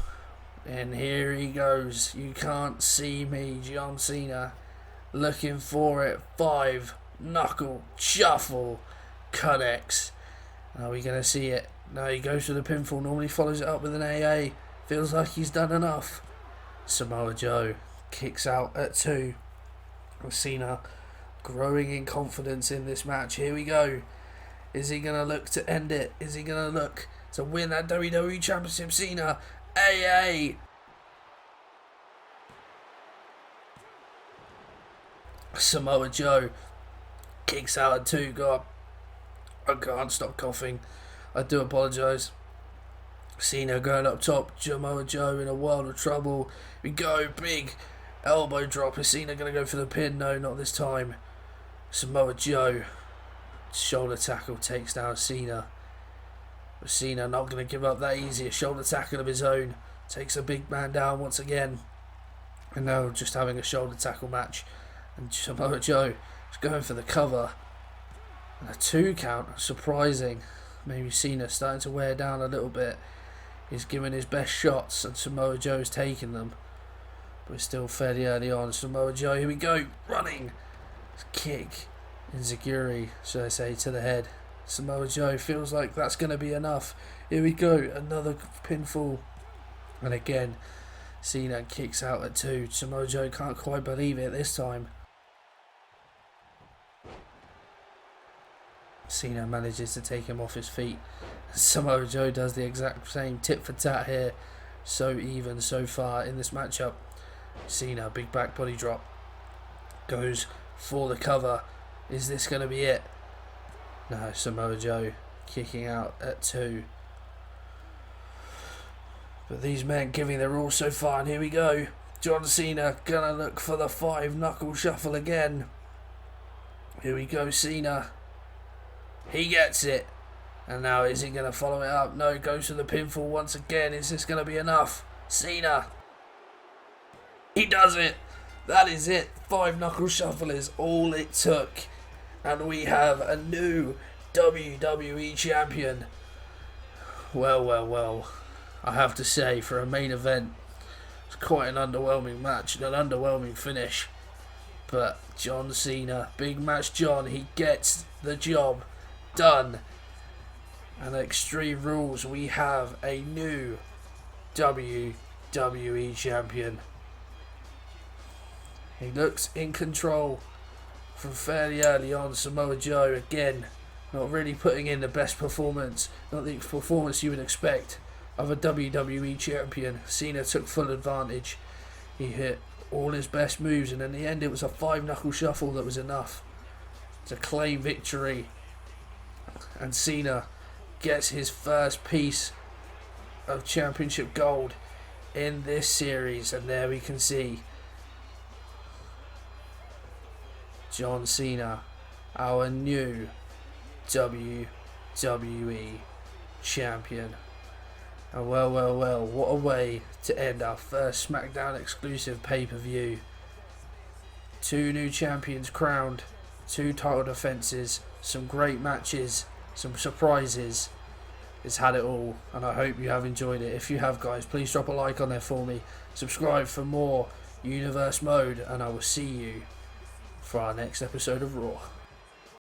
And here he goes. You can't see me, John Cena. looking for it. 5 knuckle shuffle connects. Are we going to see it? No, he goes for the pinfall. Normally follows it up with an AA. Feels like he's done enough. Samoa Joe kicks out at 2. Cena growing in confidence in this match. Here we go. Is he going to look to end it? Is he going to look to win that WWE Championship? Cena, AA. Samoa Joe kicks out at 2. God, I can't stop coughing. I do apologise. Cena going up top. Samoa Joe in a world of trouble. We go. Big elbow drop. Is Cena going to go for the pin? No, not this time. Samoa Joe. Shoulder tackle takes down Cena. But Cena not going to give up that easy. A shoulder tackle of his own. Takes a big man down once again. And now just having a shoulder tackle match. And Samoa Joe is going for the cover. And a 2 count. Surprising. Maybe Cena starting to wear down a little bit. He's giving his best shots and Samoa Joe's taking them. But it's still fairly early on. Samoa Joe, here we go. Running. Kick. Enziguri, should I say, to the head. Samoa Joe feels like that's going to be enough. Here we go. Another pinfall. And again, Cena kicks out at 2. Samoa Joe can't quite believe it this time. Cena manages to take him off his feet. Samoa Joe does the exact same, tit for tat here. So even so far in this matchup. Cena, big back body drop. Goes for the cover. Is this going to be it? No, Samoa Joe kicking out at 2. But these men giving their all so far. And here we go. John Cena gonna look for the 5 knuckle shuffle again. Here we go, Cena. He gets it. And now is he going to follow it up? No, goes for the pinfall once again. Is this going to be enough? Cena. He does it. That is it. 5 knuckle shuffle is all it took. And we have a new WWE champion. Well, well, well. I have to say, for a main event, it's quite an underwhelming match and an underwhelming finish. But John Cena, Big Match John, he gets the job done. And at Extreme Rules, we have a new WWE champion. He looks in control from fairly early on. Samoa Joe, again, not really putting in the best performance. Not the performance you would expect of a WWE champion. Cena took full advantage. He hit all his best moves, and in the end it was a 5 knuckle shuffle that was enough to claim victory. And Cena gets his first piece of championship gold in this series. And there we can see John Cena, our new WWE champion. And well, well, well, what a way to end our first Smackdown exclusive pay-per-view. 2 new champions crowned, 2 title defences, some great matches, some surprises. It's had it all, and I hope you have enjoyed it. If you have, guys, please drop a like on there for me. Subscribe for more Universe Mode, and I will see you for our next episode of Raw.